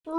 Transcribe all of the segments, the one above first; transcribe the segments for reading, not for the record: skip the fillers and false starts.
A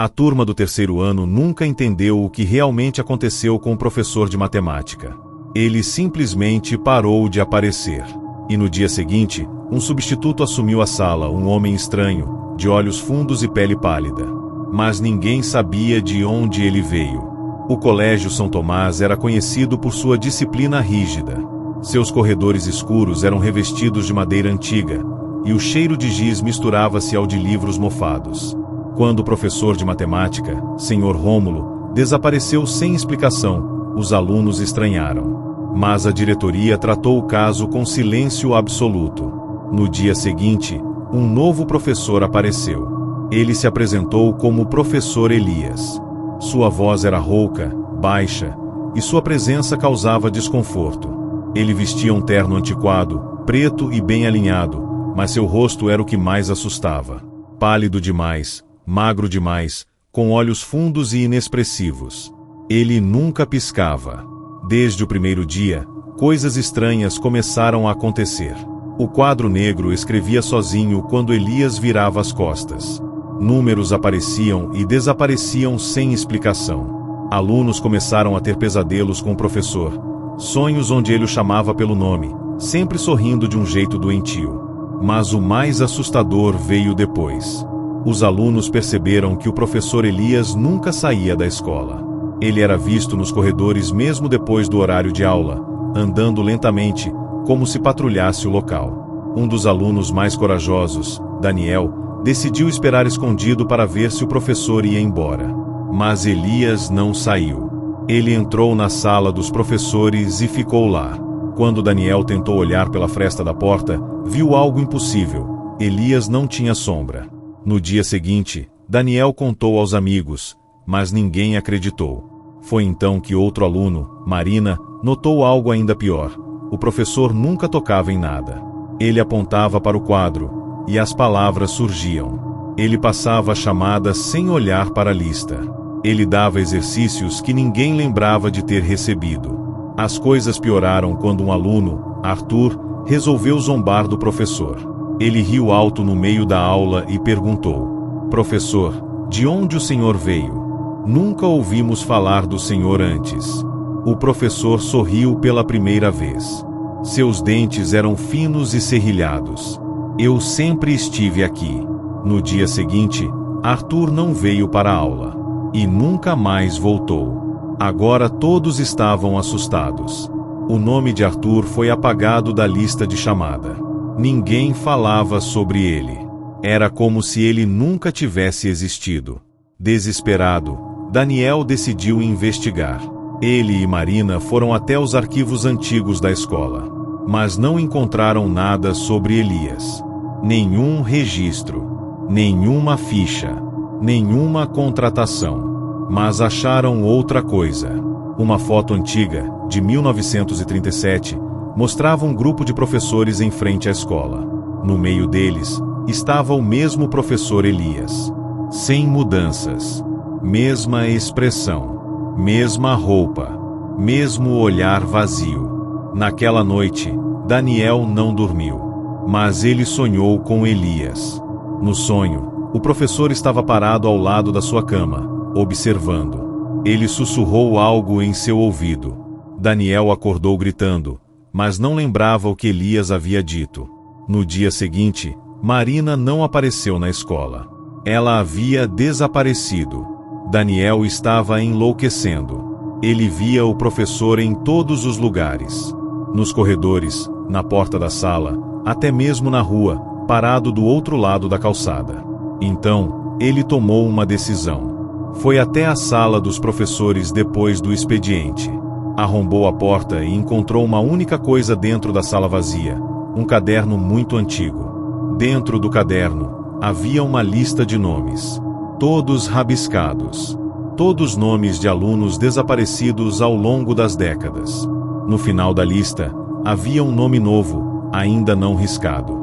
turma do terceiro ano nunca entendeu o que realmente aconteceu com o professor de matemática. Ele simplesmente parou de aparecer. E no dia seguinte, um substituto assumiu a sala, um homem estranho, de olhos fundos e pele pálida. Mas ninguém sabia de onde ele veio. O Colégio São Tomás era conhecido por sua disciplina rígida. Seus corredores escuros eram revestidos de madeira antiga, e o cheiro de giz misturava-se ao de livros mofados. Quando o professor de matemática, Sr. Rômulo, desapareceu sem explicação, os alunos estranharam. Mas a diretoria tratou o caso com silêncio absoluto. No dia seguinte, um novo professor apareceu. Ele se apresentou como Professor Elias. Sua voz era rouca, baixa, e sua presença causava desconforto. Ele vestia um terno antiquado, preto e bem alinhado, mas seu rosto era o que mais assustava. Pálido demais, magro demais, com olhos fundos e inexpressivos. Ele nunca piscava. Desde o primeiro dia, coisas estranhas começaram a acontecer. O quadro negro escrevia sozinho quando Elias virava as costas. Números apareciam e desapareciam sem explicação. Alunos começaram a ter pesadelos com o professor, sonhos onde ele o chamava pelo nome, sempre sorrindo de um jeito doentio. Mas o mais assustador veio depois. Os alunos perceberam que o professor Elias nunca saía da escola. Ele era visto nos corredores mesmo depois do horário de aula, andando lentamente, como se patrulhasse o local. Um dos alunos mais corajosos, Daniel, decidiu esperar escondido para ver se o professor ia embora. Mas Elias não saiu. Ele entrou na sala dos professores e ficou lá. Quando Daniel tentou olhar pela fresta da porta, viu algo impossível. Elias não tinha sombra. No dia seguinte, Daniel contou aos amigos, mas ninguém acreditou. Foi então que outro aluno, Marina, notou algo ainda pior. O professor nunca tocava em nada. Ele apontava para o quadro, e as palavras surgiam. Ele passava chamadas sem olhar para a lista. Ele dava exercícios que ninguém lembrava de ter recebido. As coisas pioraram quando um aluno, Arthur, resolveu zombar do professor. Ele riu alto no meio da aula e perguntou: "Professor, de onde o senhor veio? Nunca ouvimos falar do senhor antes." O professor sorriu pela primeira vez. Seus dentes eram finos e serrilhados. "Eu sempre estive aqui." No dia seguinte, Arthur não veio para a aula. E nunca mais voltou. Agora todos estavam assustados. O nome de Arthur foi apagado da lista de chamada. Ninguém falava sobre ele. Era como se ele nunca tivesse existido. Desesperado, Daniel decidiu investigar. Ele e Marina foram até os arquivos antigos da escola, mas não encontraram nada sobre Elias. Nenhum registro, nenhuma ficha, nenhuma contratação. Mas acharam outra coisa. Uma foto antiga, de 1937, mostrava um grupo de professores em frente à escola. No meio deles, estava o mesmo professor Elias. Sem mudanças. Mesma expressão. Mesma roupa. Mesmo olhar vazio. Naquela noite, Daniel não dormiu. Mas ele sonhou com Elias. No sonho, o professor estava parado ao lado da sua cama, observando. Ele sussurrou algo em seu ouvido. Daniel acordou gritando, mas não lembrava o que Elias havia dito. No dia seguinte, Marina não apareceu na escola. Ela havia desaparecido. Daniel estava enlouquecendo. Ele via o professor em todos os lugares. Nos corredores, na porta da sala, até mesmo na rua, parado do outro lado da calçada. Então, ele tomou uma decisão. Foi até a sala dos professores depois do expediente. Arrombou a porta e encontrou uma única coisa dentro da sala vazia: um caderno muito antigo. Dentro do caderno, havia uma lista de nomes. Todos rabiscados. Todos nomes de alunos desaparecidos ao longo das décadas. No final da lista, havia um nome novo, ainda não riscado: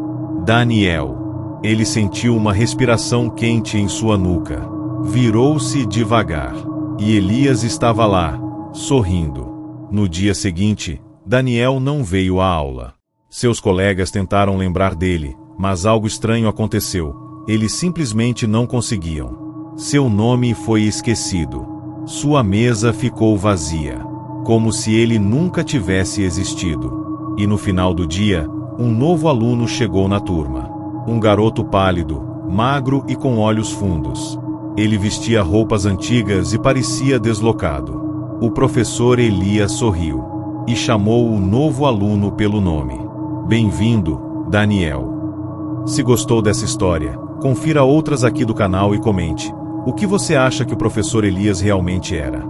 Daniel. Ele sentiu uma respiração quente em sua nuca. Virou-se devagar. E Elias estava lá, sorrindo. No dia seguinte, Daniel não veio à aula. Seus colegas tentaram lembrar dele, mas algo estranho aconteceu. Eles simplesmente não conseguiam. Seu nome foi esquecido. Sua mesa ficou vazia, como se ele nunca tivesse existido. E no final do dia, um novo aluno chegou na turma. Um garoto pálido, magro e com olhos fundos. Ele vestia roupas antigas e parecia deslocado. O professor Elias sorriu e chamou o novo aluno pelo nome. Bem-vindo, Daniel. Se gostou dessa história, confira outras aqui do canal e comente. O que você acha que o professor Elias realmente era?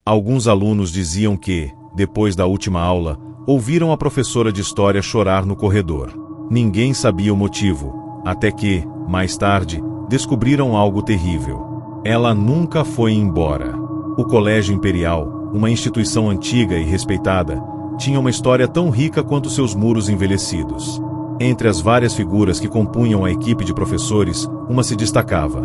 Alguns alunos diziam que, depois da última aula, ouviram a professora de história chorar no corredor. Ninguém sabia o motivo, até que, mais tarde, descobriram algo terrível. Ela nunca foi embora. O Colégio Imperial, uma instituição antiga e respeitada, tinha uma história tão rica quanto seus muros envelhecidos. Entre as várias figuras que compunham a equipe de professores, uma se destacava.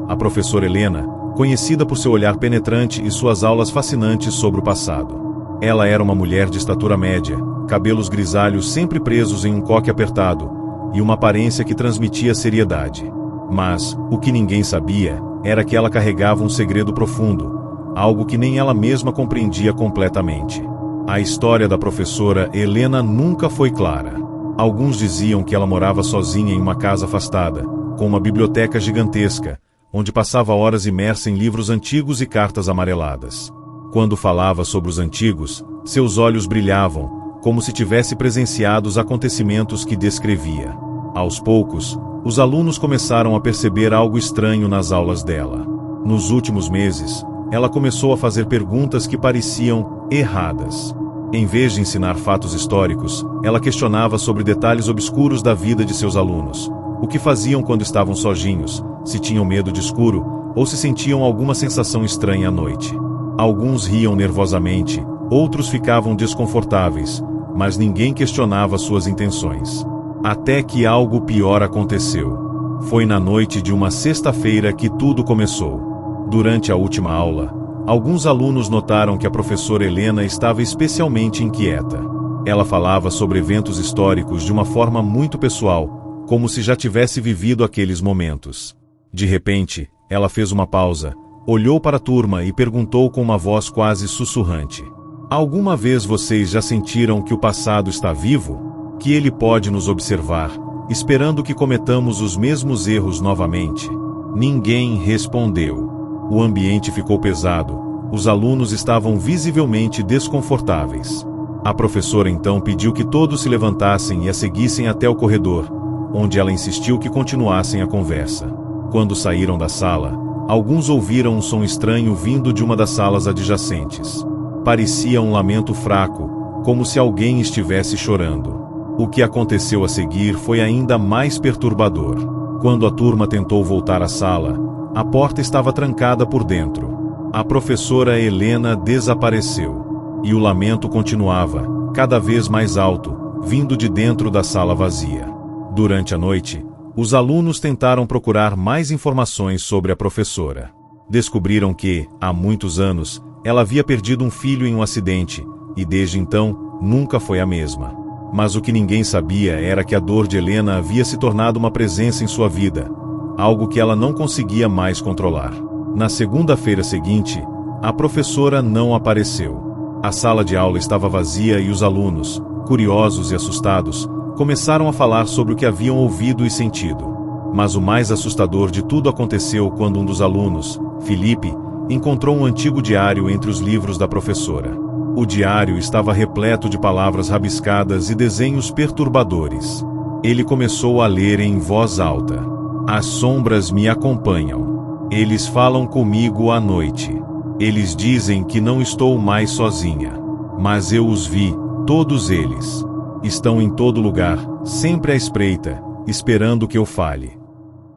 A professora Helena, conhecida por seu olhar penetrante e suas aulas fascinantes sobre o passado. Ela era uma mulher de estatura média, cabelos grisalhos sempre presos em um coque apertado, e uma aparência que transmitia seriedade. Mas, o que ninguém sabia, era que ela carregava um segredo profundo, algo que nem ela mesma compreendia completamente. A história da professora Helena nunca foi clara. Alguns diziam que ela morava sozinha em uma casa afastada, com uma biblioteca gigantesca, onde passava horas imersa em livros antigos e cartas amareladas. Quando falava sobre os antigos, seus olhos brilhavam, como se tivesse presenciado os acontecimentos que descrevia. Aos poucos, os alunos começaram a perceber algo estranho nas aulas dela. Nos últimos meses, ela começou a fazer perguntas que pareciam erradas. Em vez de ensinar fatos históricos, ela questionava sobre detalhes obscuros da vida de seus alunos. O que faziam quando estavam sozinhos, se tinham medo de escuro, ou se sentiam alguma sensação estranha à noite. Alguns riam nervosamente, outros ficavam desconfortáveis, mas ninguém questionava suas intenções. Até que algo pior aconteceu. Foi na noite de uma sexta-feira que tudo começou. Durante a última aula, alguns alunos notaram que a professora Helena estava especialmente inquieta. Ela falava sobre eventos históricos de uma forma muito pessoal, como se já tivesse vivido aqueles momentos. De repente, ela fez uma pausa, olhou para a turma e perguntou com uma voz quase sussurrante: "Alguma vez vocês já sentiram que o passado está vivo? Que ele pode nos observar, esperando que cometamos os mesmos erros novamente?" Ninguém respondeu. O ambiente ficou pesado. Os alunos estavam visivelmente desconfortáveis. A professora então pediu que todos se levantassem e a seguissem até o corredor, onde ela insistiu que continuassem a conversa. Quando saíram da sala, alguns ouviram um som estranho vindo de uma das salas adjacentes. Parecia um lamento fraco, como se alguém estivesse chorando. O que aconteceu a seguir foi ainda mais perturbador. Quando a turma tentou voltar à sala, a porta estava trancada por dentro. A professora Helena desapareceu. E o lamento continuava, cada vez mais alto, vindo de dentro da sala vazia. Durante a noite, os alunos tentaram procurar mais informações sobre a professora. Descobriram que, há muitos anos, ela havia perdido um filho em um acidente, e desde então, nunca foi a mesma. Mas o que ninguém sabia era que a dor de Helena havia se tornado uma presença em sua vida, algo que ela não conseguia mais controlar. Na segunda-feira seguinte, a professora não apareceu. A sala de aula estava vazia e os alunos, curiosos e assustados, começaram a falar sobre o que haviam ouvido e sentido. Mas o mais assustador de tudo aconteceu quando um dos alunos, Felipe, encontrou um antigo diário entre os livros da professora. O diário estava repleto de palavras rabiscadas e desenhos perturbadores. Ele começou a ler em voz alta: "As sombras me acompanham. Eles falam comigo à noite. Eles dizem que não estou mais sozinha. Mas eu os vi, todos eles. Estão em todo lugar, sempre à espreita, esperando que eu fale."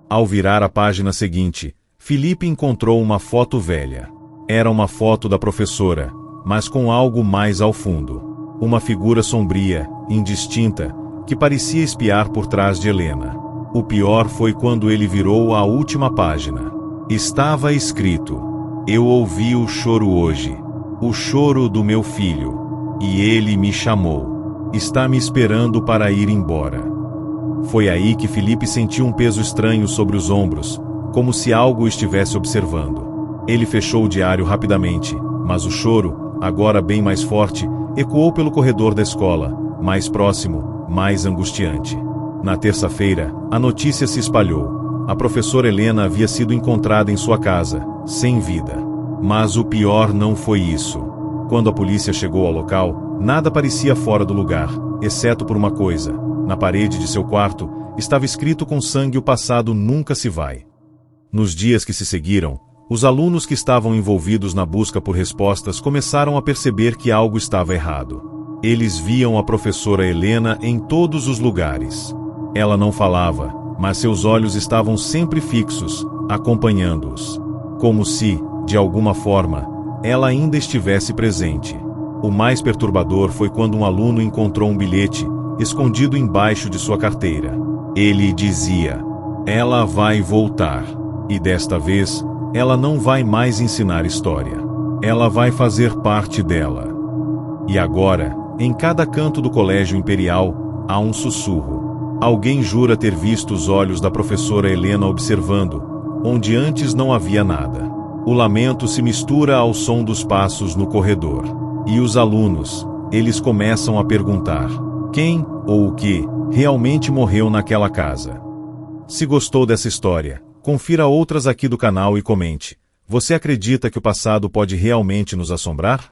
Ao virar a página seguinte, Felipe encontrou uma foto velha. Era uma foto da professora, mas com algo mais ao fundo. Uma figura sombria, indistinta, que parecia espiar por trás de Helena. O pior foi quando ele virou a última página. Estava escrito: "Eu ouvi o choro hoje, o choro do meu filho, e ele me chamou. Está me esperando para ir embora." Foi aí que Felipe sentiu um peso estranho sobre os ombros, como se algo o estivesse observando. Ele fechou o diário rapidamente, mas o choro, agora bem mais forte, ecoou pelo corredor da escola, mais próximo, mais angustiante. Na terça-feira, a notícia se espalhou. A professora Helena havia sido encontrada em sua casa, sem vida. Mas o pior não foi isso. Quando a polícia chegou ao local, nada parecia fora do lugar, exceto por uma coisa. Na parede de seu quarto, estava escrito com sangue: "O passado nunca se vai." Nos dias que se seguiram, os alunos que estavam envolvidos na busca por respostas começaram a perceber que algo estava errado. Eles viam a professora Helena em todos os lugares. Ela não falava, mas seus olhos estavam sempre fixos, acompanhando-os. Como se, de alguma forma, ela ainda estivesse presente. O mais perturbador foi quando um aluno encontrou um bilhete, escondido embaixo de sua carteira. Ele dizia: "Ela vai voltar. E desta vez, ela não vai mais ensinar história. Ela vai fazer parte dela." E agora, em cada canto do Colégio Imperial, há um sussurro. Alguém jura ter visto os olhos da professora Helena observando, onde antes não havia nada. O lamento se mistura ao som dos passos no corredor. E os alunos, eles começam a perguntar: quem, ou o que, realmente morreu naquela casa? Se gostou dessa história, confira outras aqui do canal e comente. Você acredita que o passado pode realmente nos assombrar?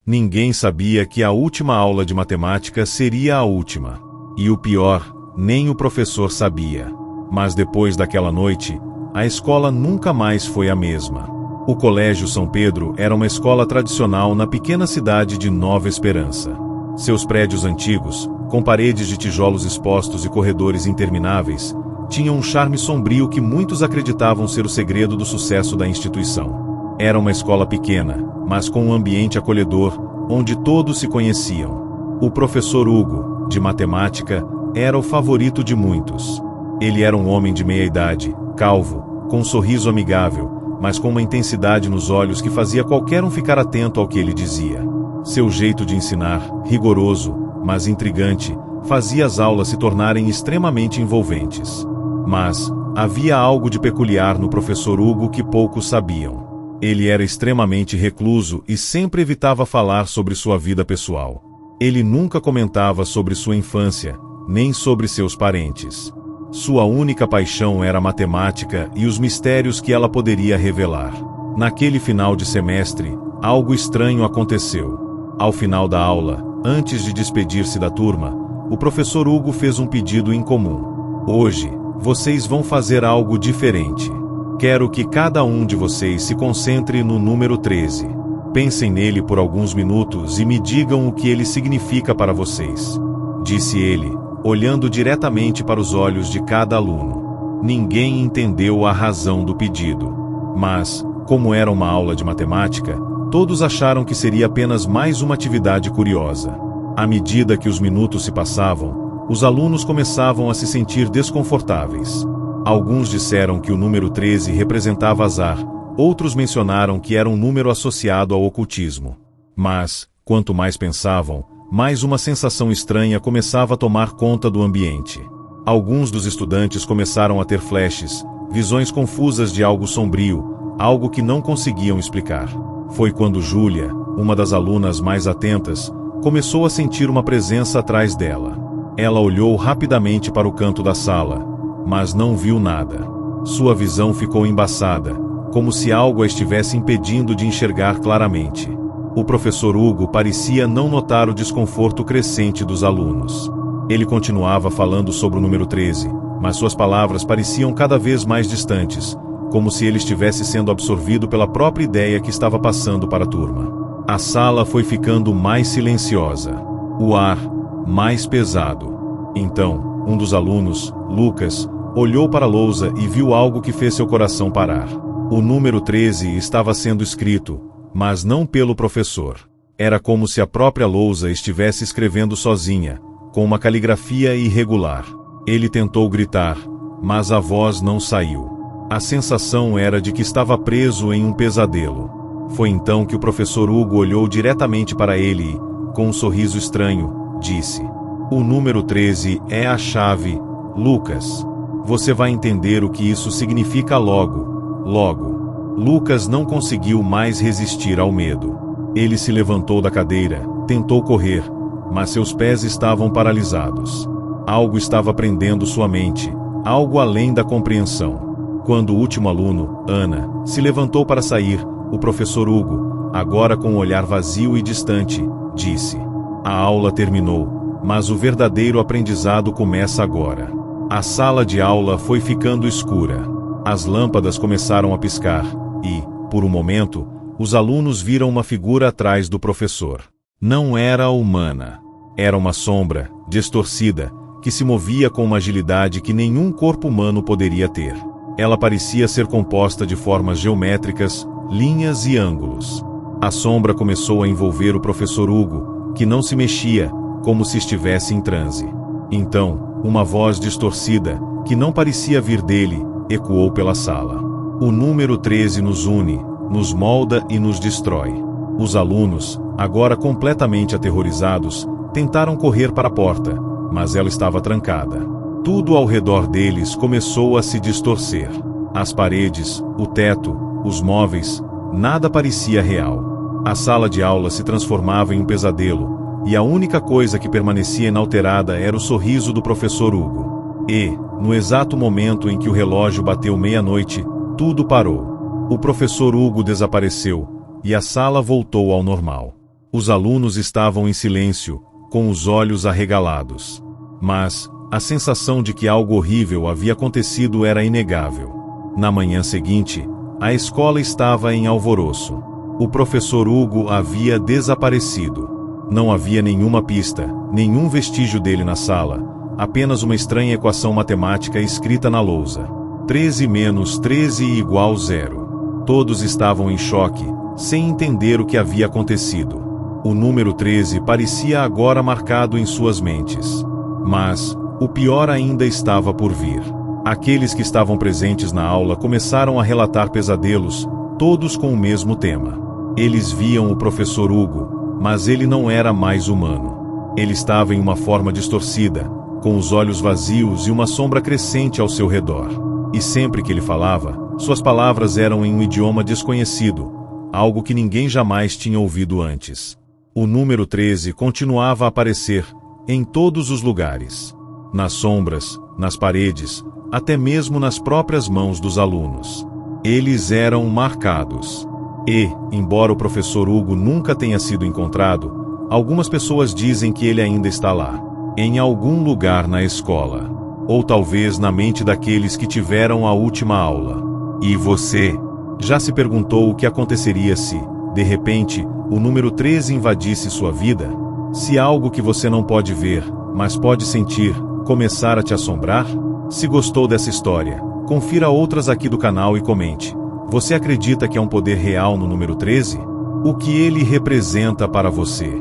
Ninguém sabia que a última aula de matemática seria a última. E o pior, nem o professor sabia. Mas depois daquela noite, a escola nunca mais foi a mesma. O Colégio São Pedro era uma escola tradicional na pequena cidade de Nova Esperança. Seus prédios antigos, com paredes de tijolos expostos e corredores intermináveis, tinham um charme sombrio que muitos acreditavam ser o segredo do sucesso da instituição. Era uma escola pequena, mas com um ambiente acolhedor, onde todos se conheciam. O professor Hugo, de matemática, era o favorito de muitos. Ele era um homem de meia-idade, calvo, com um sorriso amigável, mas com uma intensidade nos olhos que fazia qualquer um ficar atento ao que ele dizia. Seu jeito de ensinar, rigoroso, mas intrigante, fazia as aulas se tornarem extremamente envolventes. Mas havia algo de peculiar no professor Hugo que poucos sabiam. Ele era extremamente recluso e sempre evitava falar sobre sua vida pessoal. Ele nunca comentava sobre sua infância, nem sobre seus parentes. Sua única paixão era a matemática e os mistérios que ela poderia revelar. Naquele final de semestre, algo estranho aconteceu. Ao final da aula, antes de despedir-se da turma, o professor Hugo fez um pedido incomum. "Hoje, vocês vão fazer algo diferente. Quero que cada um de vocês se concentre no número 13. Pensem nele por alguns minutos e me digam o que ele significa para vocês", disse ele, olhando diretamente para os olhos de cada aluno. Ninguém entendeu a razão do pedido. Mas, como era uma aula de matemática, todos acharam que seria apenas mais uma atividade curiosa. À medida que os minutos se passavam, os alunos começavam a se sentir desconfortáveis. Alguns disseram que o número 13 representava azar, outros mencionaram que era um número associado ao ocultismo. Mas, quanto mais pensavam, mais uma sensação estranha começava a tomar conta do ambiente. Alguns dos estudantes começaram a ter flashes, visões confusas de algo sombrio, algo que não conseguiam explicar. Foi quando Júlia, uma das alunas mais atentas, começou a sentir uma presença atrás dela. Ela olhou rapidamente para o canto da sala, mas não viu nada. Sua visão ficou embaçada, como se algo a estivesse impedindo de enxergar claramente. O professor Hugo parecia não notar o desconforto crescente dos alunos. Ele continuava falando sobre o número 13, mas suas palavras pareciam cada vez mais distantes, como se ele estivesse sendo absorvido pela própria ideia que estava passando para a turma. A sala foi ficando mais silenciosa, o ar mais pesado. Então, um dos alunos, Lucas, olhou para a lousa e viu algo que fez seu coração parar. O número 13 estava sendo escrito, mas não pelo professor. Era como se a própria lousa estivesse escrevendo sozinha, com uma caligrafia irregular. Ele tentou gritar, mas a voz não saiu. A sensação era de que estava preso em um pesadelo. Foi então que o professor Hugo olhou diretamente para ele e, com um sorriso estranho, disse: "O número 13 é a chave, Lucas. Você vai entender o que isso significa logo, logo." Lucas não conseguiu mais resistir ao medo. Ele se levantou da cadeira, tentou correr, mas seus pés estavam paralisados. Algo estava prendendo sua mente, algo além da compreensão. Quando o último aluno, Ana, se levantou para sair, o professor Hugo, agora com um olhar vazio e distante, disse: "A aula terminou, mas o verdadeiro aprendizado começa agora." A sala de aula foi ficando escura. As lâmpadas começaram a piscar e, por um momento, os alunos viram uma figura atrás do professor. Não era humana. Era uma sombra, distorcida, que se movia com uma agilidade que nenhum corpo humano poderia ter. Ela parecia ser composta de formas geométricas, linhas e ângulos. A sombra começou a envolver o professor Hugo, que não se mexia, como se estivesse em transe. Então, uma voz distorcida, que não parecia vir dele, ecoou pela sala. "O número 13 nos une, nos molda e nos destrói." Os alunos, agora completamente aterrorizados, tentaram correr para a porta, mas ela estava trancada. Tudo ao redor deles começou a se distorcer. As paredes, o teto, os móveis, nada parecia real. A sala de aula se transformava em um pesadelo, e a única coisa que permanecia inalterada era o sorriso do professor Hugo. E, no exato momento em que o relógio bateu meia-noite, tudo parou. O professor Hugo desapareceu, e a sala voltou ao normal. Os alunos estavam em silêncio, com os olhos arregalados. Mas a sensação de que algo horrível havia acontecido era inegável. Na manhã seguinte, a escola estava em alvoroço. O professor Hugo havia desaparecido. Não havia nenhuma pista, nenhum vestígio dele na sala, apenas uma estranha equação matemática escrita na lousa. 13 menos 13 igual 0. Todos estavam em choque, sem entender o que havia acontecido. O número 13 parecia agora marcado em suas mentes. Mas o pior ainda estava por vir. Aqueles que estavam presentes na aula começaram a relatar pesadelos, todos com o mesmo tema. Eles viam o professor Hugo, mas ele não era mais humano. Ele estava em uma forma distorcida, com os olhos vazios e uma sombra crescente ao seu redor. E sempre que ele falava, suas palavras eram em um idioma desconhecido, algo que ninguém jamais tinha ouvido antes. O número 13 continuava a aparecer, em todos os lugares. Nas sombras, nas paredes, até mesmo nas próprias mãos dos alunos. Eles eram marcados. E, embora o professor Hugo nunca tenha sido encontrado, algumas pessoas dizem que ele ainda está lá, em algum lugar na escola. Ou talvez na mente daqueles que tiveram a última aula. E você? Já se perguntou o que aconteceria se, de repente, o número 13 invadisse sua vida? Se algo que você não pode ver, mas pode sentir, começar a te assombrar? Se gostou dessa história, confira outras aqui do canal e comente. Você acredita que há um poder real no número 13? O que ele representa para você?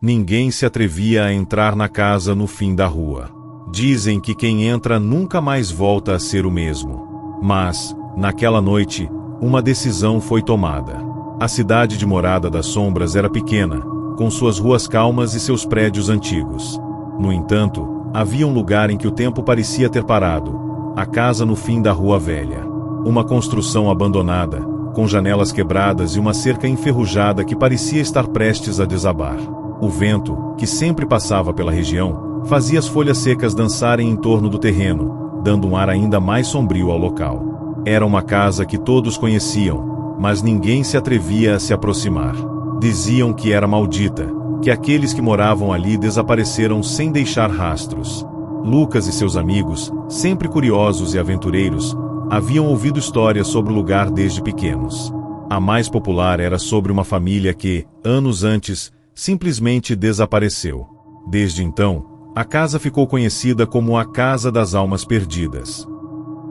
Ninguém se atrevia a entrar na casa no fim da rua. Dizem que quem entra nunca mais volta a ser o mesmo. Mas, naquela noite, uma decisão foi tomada. A cidade de Morada das Sombras era pequena, com suas ruas calmas e seus prédios antigos. No entanto, havia um lugar em que o tempo parecia ter parado, a casa no fim da Rua Velha. Uma construção abandonada, com janelas quebradas e uma cerca enferrujada que parecia estar prestes a desabar. O vento, que sempre passava pela região, fazia as folhas secas dançarem em torno do terreno, dando um ar ainda mais sombrio ao local. Era uma casa que todos conheciam, mas ninguém se atrevia a se aproximar. Diziam que era maldita, que aqueles que moravam ali desapareceram sem deixar rastros. Lucas e seus amigos, sempre curiosos e aventureiros, haviam ouvido histórias sobre o lugar desde pequenos. A mais popular era sobre uma família que, anos antes, simplesmente desapareceu. Desde então, a casa ficou conhecida como a Casa das Almas Perdidas.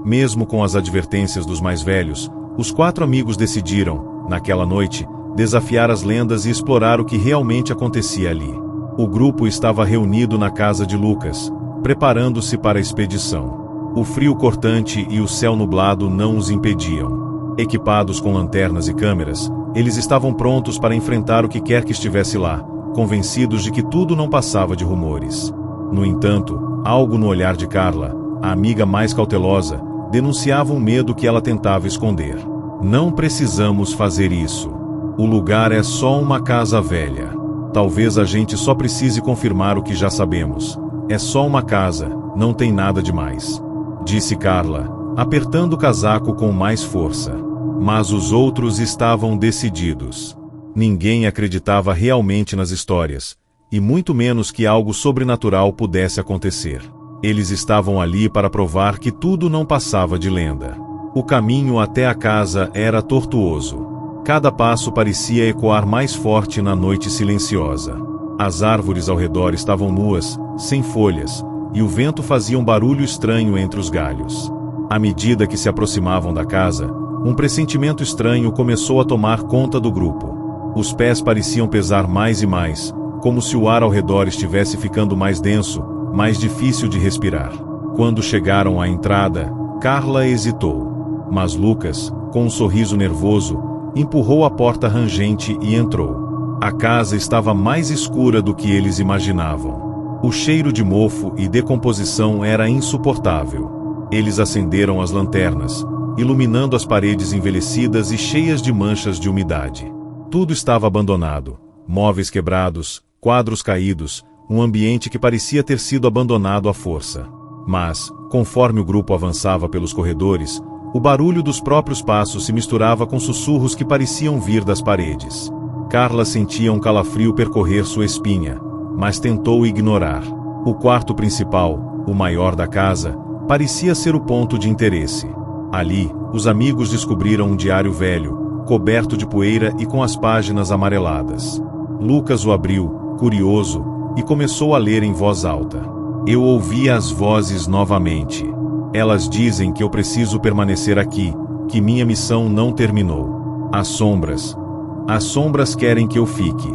Mesmo com as advertências dos mais velhos, os 4 amigos decidiram, naquela noite, desafiar as lendas e explorar o que realmente acontecia ali. O grupo estava reunido na casa de Lucas, preparando-se para a expedição. O frio cortante e o céu nublado não os impediam. Equipados com lanternas e câmeras, eles estavam prontos para enfrentar o que quer que estivesse lá, convencidos de que tudo não passava de rumores. No entanto, algo no olhar de Carla, a amiga mais cautelosa, denunciava um medo que ela tentava esconder. Não precisamos fazer isso. O lugar é só uma casa velha. Talvez a gente só precise confirmar o que já sabemos. É só uma casa, não tem nada demais. Disse Carla, apertando o casaco com mais força. Mas os outros estavam decididos. Ninguém acreditava realmente nas histórias, e muito menos que algo sobrenatural pudesse acontecer. Eles estavam ali para provar que tudo não passava de lenda. O caminho até a casa era tortuoso. Cada passo parecia ecoar mais forte na noite silenciosa. As árvores ao redor estavam nuas, sem folhas, e o vento fazia um barulho estranho entre os galhos. À medida que se aproximavam da casa, um pressentimento estranho começou a tomar conta do grupo. Os pés pareciam pesar mais e mais, como se o ar ao redor estivesse ficando mais denso, mais difícil de respirar. Quando chegaram à entrada, Carla hesitou. Mas Lucas, com um sorriso nervoso, empurrou a porta rangente e entrou. A casa estava mais escura do que eles imaginavam. O cheiro de mofo e decomposição era insuportável. Eles acenderam as lanternas, iluminando as paredes envelhecidas e cheias de manchas de umidade. Tudo estava abandonado. Móveis quebrados, quadros caídos, um ambiente que parecia ter sido abandonado à força. Mas, conforme o grupo avançava pelos corredores, o barulho dos próprios passos se misturava com sussurros que pareciam vir das paredes. Carla sentia um calafrio percorrer sua espinha, mas tentou ignorar. O quarto principal, o maior da casa, parecia ser o ponto de interesse. Ali, os amigos descobriram um diário velho, coberto de poeira e com as páginas amareladas. Lucas o abriu, curioso, e começou a ler em voz alta. Eu ouvi as vozes novamente. Elas dizem que eu preciso permanecer aqui, que minha missão não terminou. As sombras querem que eu fique.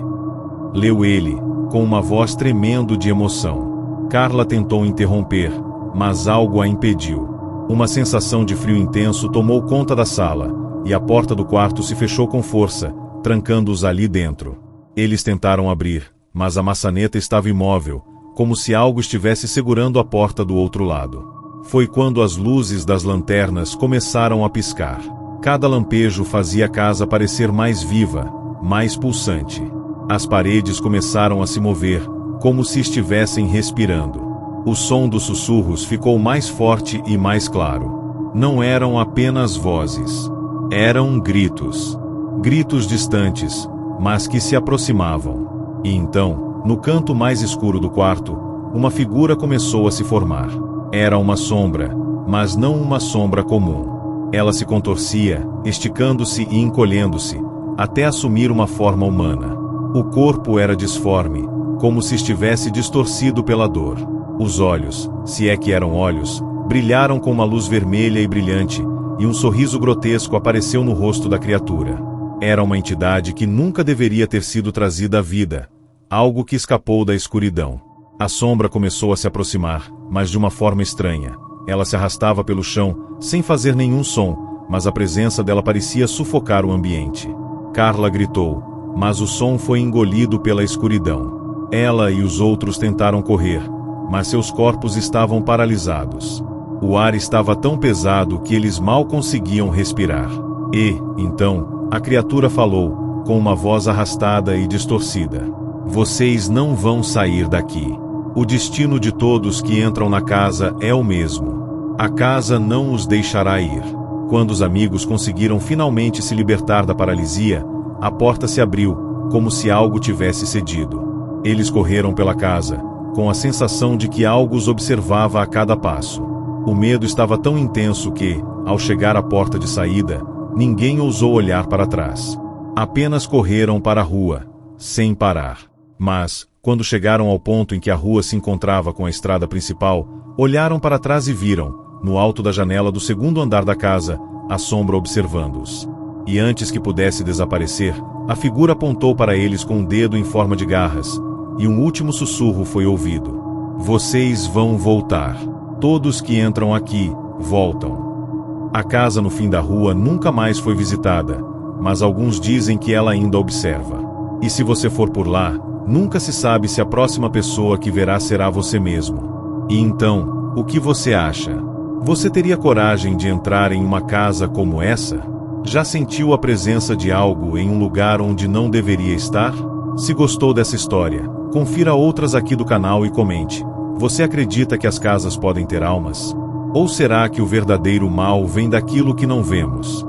Leu ele, com uma voz tremendo de emoção. Carla tentou interromper, mas algo a impediu. Uma sensação de frio intenso tomou conta da sala, e a porta do quarto se fechou com força, trancando-os ali dentro. Eles tentaram abrir, mas a maçaneta estava imóvel, como se algo estivesse segurando a porta do outro lado. Foi quando as luzes das lanternas começaram a piscar. Cada lampejo fazia a casa parecer mais viva, mais pulsante. As paredes começaram a se mover, como se estivessem respirando. O som dos sussurros ficou mais forte e mais claro. Não eram apenas vozes. Eram gritos. Gritos distantes, mas que se aproximavam. E então, no canto mais escuro do quarto, uma figura começou a se formar. Era uma sombra, mas não uma sombra comum. Ela se contorcia, esticando-se e encolhendo-se, até assumir uma forma humana. O corpo era disforme, como se estivesse distorcido pela dor. Os olhos, se é que eram olhos, brilharam com uma luz vermelha e brilhante, e um sorriso grotesco apareceu no rosto da criatura. Era uma entidade que nunca deveria ter sido trazida à vida, algo que escapou da escuridão. A sombra começou a se aproximar, mas de uma forma estranha. Ela se arrastava pelo chão, sem fazer nenhum som, mas a presença dela parecia sufocar o ambiente. Carla gritou, mas o som foi engolido pela escuridão. Ela e os outros tentaram correr, mas seus corpos estavam paralisados. O ar estava tão pesado que eles mal conseguiam respirar. E, então, a criatura falou, com uma voz arrastada e distorcida. Vocês não vão sair daqui. O destino de todos que entram na casa é o mesmo. A casa não os deixará ir. Quando os amigos conseguiram finalmente se libertar da paralisia, a porta se abriu, como se algo tivesse cedido. Eles correram pela casa, com a sensação de que algo os observava a cada passo. O medo estava tão intenso que, ao chegar à porta de saída, ninguém ousou olhar para trás. Apenas correram para a rua, sem parar. Mas, quando chegaram ao ponto em que a rua se encontrava com a estrada principal, olharam para trás e viram, no alto da janela do segundo andar da casa, a sombra observando-os. E antes que pudesse desaparecer, a figura apontou para eles com um dedo em forma de garras, e um último sussurro foi ouvido. Vocês vão voltar. Todos que entram aqui, voltam. A casa no fim da rua nunca mais foi visitada, mas alguns dizem que ela ainda observa. E se você for por lá, nunca se sabe se a próxima pessoa que verá será você mesmo. E então, o que você acha? Você teria coragem de entrar em uma casa como essa? Já sentiu a presença de algo em um lugar onde não deveria estar? Se gostou dessa história, confira outras aqui do canal e comente. Você acredita que as casas podem ter almas? Ou será que o verdadeiro mal vem daquilo que não vemos?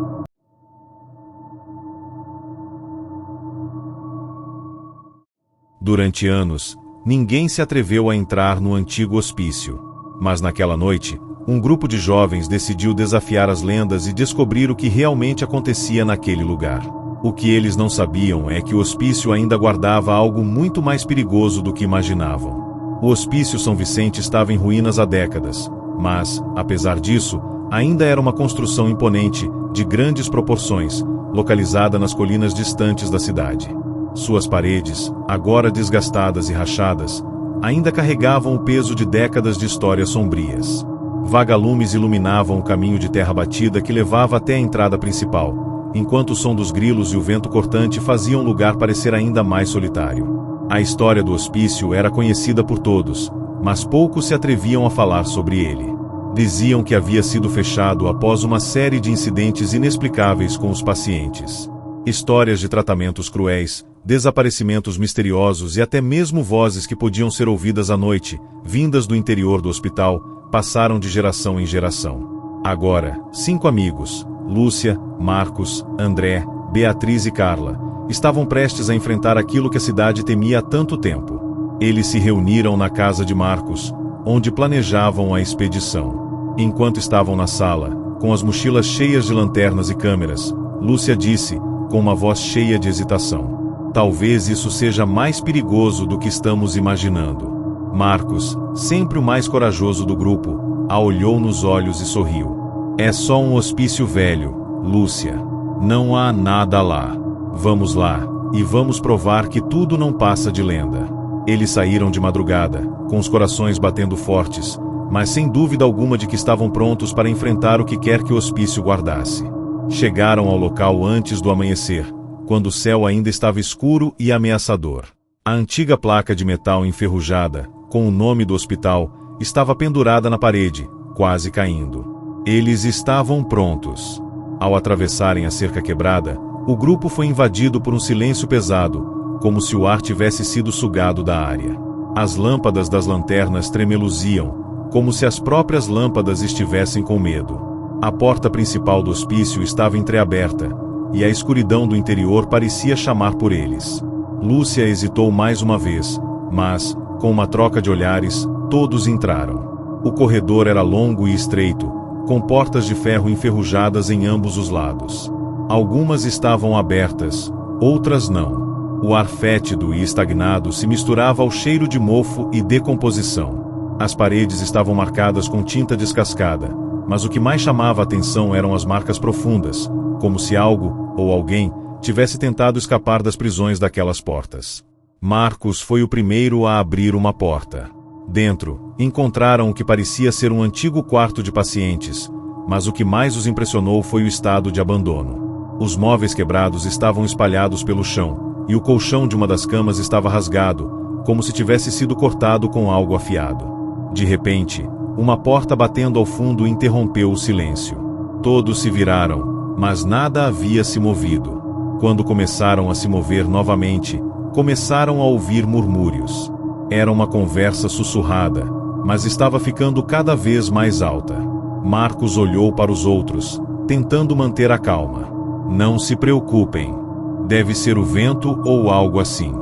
Durante anos, ninguém se atreveu a entrar no antigo hospício. Mas naquela noite, um grupo de jovens decidiu desafiar as lendas e descobrir o que realmente acontecia naquele lugar. O que eles não sabiam é que o hospício ainda guardava algo muito mais perigoso do que imaginavam. O Hospício São Vicente estava em ruínas há décadas, mas, apesar disso, ainda era uma construção imponente, de grandes proporções, localizada nas colinas distantes da cidade. Suas paredes, agora desgastadas e rachadas, ainda carregavam o peso de décadas de histórias sombrias. Vagalumes iluminavam o caminho de terra batida que levava até a entrada principal, enquanto o som dos grilos e o vento cortante faziam o lugar parecer ainda mais solitário. A história do hospício era conhecida por todos, mas poucos se atreviam a falar sobre ele. Diziam que havia sido fechado após uma série de incidentes inexplicáveis com os pacientes. Histórias de tratamentos cruéis, desaparecimentos misteriosos e até mesmo vozes que podiam ser ouvidas à noite, vindas do interior do hospital, passaram de geração em geração. Agora, 5 amigos, Lúcia, Marcos, André, Beatriz e Carla, estavam prestes a enfrentar aquilo que a cidade temia há tanto tempo. Eles se reuniram na casa de Marcos, onde planejavam a expedição. Enquanto estavam na sala, com as mochilas cheias de lanternas e câmeras, Lúcia disse, com uma voz cheia de hesitação: talvez isso seja mais perigoso do que estamos imaginando. Marcos, sempre o mais corajoso do grupo, a olhou nos olhos e sorriu. É só um hospício velho, Lúcia. Não há nada lá. Vamos lá, e vamos provar que tudo não passa de lenda. Eles saíram de madrugada, com os corações batendo fortes, mas sem dúvida alguma de que estavam prontos para enfrentar o que quer que o hospício guardasse. Chegaram ao local antes do amanhecer, quando o céu ainda estava escuro e ameaçador. A antiga placa de metal enferrujada, com o nome do hospital, estava pendurada na parede, quase caindo. Eles estavam prontos. Ao atravessarem a cerca quebrada, o grupo foi invadido por um silêncio pesado, como se o ar tivesse sido sugado da área. As lâmpadas das lanternas tremeluziam, como se as próprias lâmpadas estivessem com medo. A porta principal do hospício estava entreaberta, e a escuridão do interior parecia chamar por eles. Lúcia hesitou mais uma vez, mas, com uma troca de olhares, todos entraram. O corredor era longo e estreito, com portas de ferro enferrujadas em ambos os lados. Algumas estavam abertas, outras não. O ar fétido e estagnado se misturava ao cheiro de mofo e decomposição. As paredes estavam marcadas com tinta descascada, mas o que mais chamava a atenção eram as marcas profundas, como se algo, ou alguém, tivesse tentado escapar das prisões daquelas portas. Marcos foi o primeiro a abrir uma porta. Dentro, encontraram o que parecia ser um antigo quarto de pacientes, mas o que mais os impressionou foi o estado de abandono. Os móveis quebrados estavam espalhados pelo chão, e o colchão de uma das camas estava rasgado, como se tivesse sido cortado com algo afiado. De repente, uma porta batendo ao fundo interrompeu o silêncio. Todos se viraram, mas nada havia se movido. Quando começaram a se mover novamente, começaram a ouvir murmúrios. Era uma conversa sussurrada, mas estava ficando cada vez mais alta. Marcos olhou para os outros, tentando manter a calma. Não se preocupem. Deve ser o vento ou algo assim.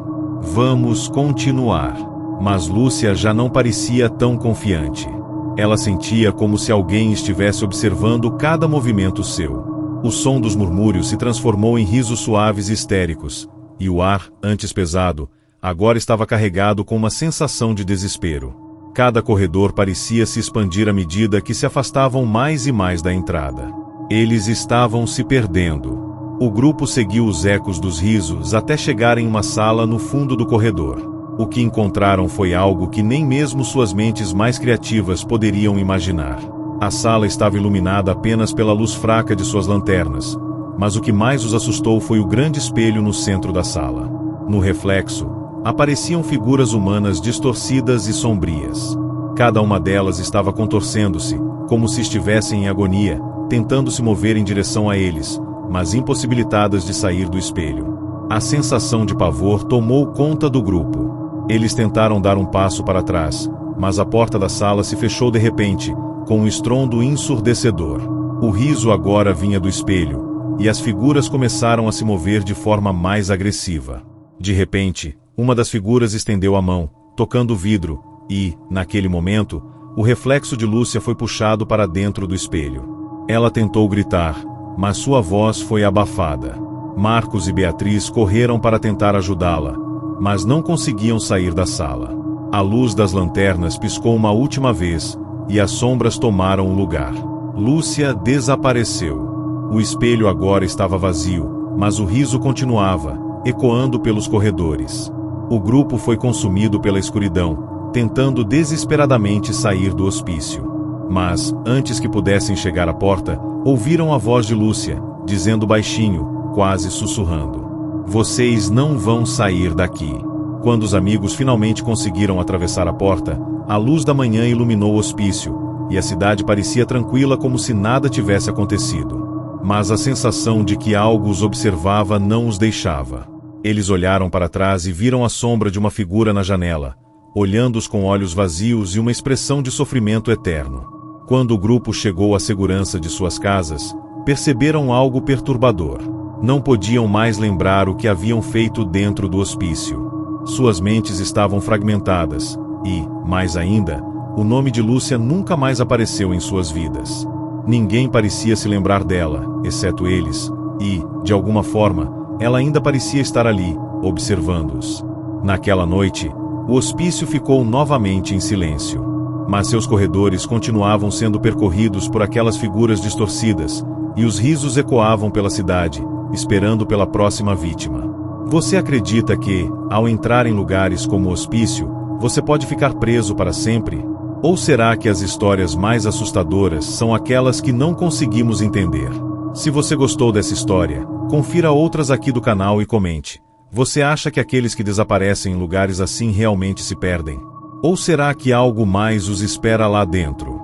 Vamos continuar. Mas Lúcia já não parecia tão confiante. Ela sentia como se alguém estivesse observando cada movimento seu. O som dos murmúrios se transformou em risos suaves e histéricos, e o ar, antes pesado, agora estava carregado com uma sensação de desespero. Cada corredor parecia se expandir à medida que se afastavam mais e mais da entrada. Eles estavam se perdendo. O grupo seguiu os ecos dos risos até chegar em uma sala no fundo do corredor. O que encontraram foi algo que nem mesmo suas mentes mais criativas poderiam imaginar. A sala estava iluminada apenas pela luz fraca de suas lanternas, mas o que mais os assustou foi o grande espelho no centro da sala. No reflexo, apareciam figuras humanas distorcidas e sombrias. Cada uma delas estava contorcendo-se, como se estivessem em agonia, tentando se mover em direção a eles, mas impossibilitadas de sair do espelho. A sensação de pavor tomou conta do grupo. Eles tentaram dar um passo para trás, mas a porta da sala se fechou de repente, com um estrondo ensurdecedor. O riso agora vinha do espelho, e as figuras começaram a se mover de forma mais agressiva. De repente, uma das figuras estendeu a mão, tocando o vidro, e, naquele momento, o reflexo de Lúcia foi puxado para dentro do espelho. Ela tentou gritar, mas sua voz foi abafada. Marcos e Beatriz correram para tentar ajudá-la, mas não conseguiam sair da sala. A luz das lanternas piscou uma última vez, e as sombras tomaram o lugar. Lúcia desapareceu. O espelho agora estava vazio, mas o riso continuava, ecoando pelos corredores. O grupo foi consumido pela escuridão, tentando desesperadamente sair do hospício. Mas, antes que pudessem chegar à porta, ouviram a voz de Lúcia, dizendo baixinho, quase sussurrando: "Vocês não vão sair daqui." Quando os amigos finalmente conseguiram atravessar a porta, a luz da manhã iluminou o hospício, e a cidade parecia tranquila como se nada tivesse acontecido. Mas a sensação de que algo os observava não os deixava. Eles olharam para trás e viram a sombra de uma figura na janela, olhando-os com olhos vazios e uma expressão de sofrimento eterno. Quando o grupo chegou à segurança de suas casas, perceberam algo perturbador. Não podiam mais lembrar o que haviam feito dentro do hospício. Suas mentes estavam fragmentadas e, mais ainda, o nome de Lúcia nunca mais apareceu em suas vidas. Ninguém parecia se lembrar dela, exceto eles, e, de alguma forma, ela ainda parecia estar ali, observando-os. Naquela noite, o hospício ficou novamente em silêncio. Mas seus corredores continuavam sendo percorridos por aquelas figuras distorcidas, e os risos ecoavam pela cidade, esperando pela próxima vítima. Você acredita que, ao entrar em lugares como o hospício, você pode ficar preso para sempre? Ou será que as histórias mais assustadoras são aquelas que não conseguimos entender? Se você gostou dessa história, confira outras aqui do canal e comente. Você acha que aqueles que desaparecem em lugares assim realmente se perdem? Ou será que algo mais os espera lá dentro?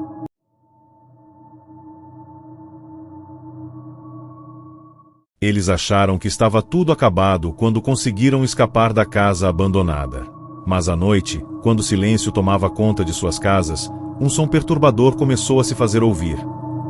Eles acharam que estava tudo acabado quando conseguiram escapar da casa abandonada. Mas à noite, quando o silêncio tomava conta de suas casas, um som perturbador começou a se fazer ouvir.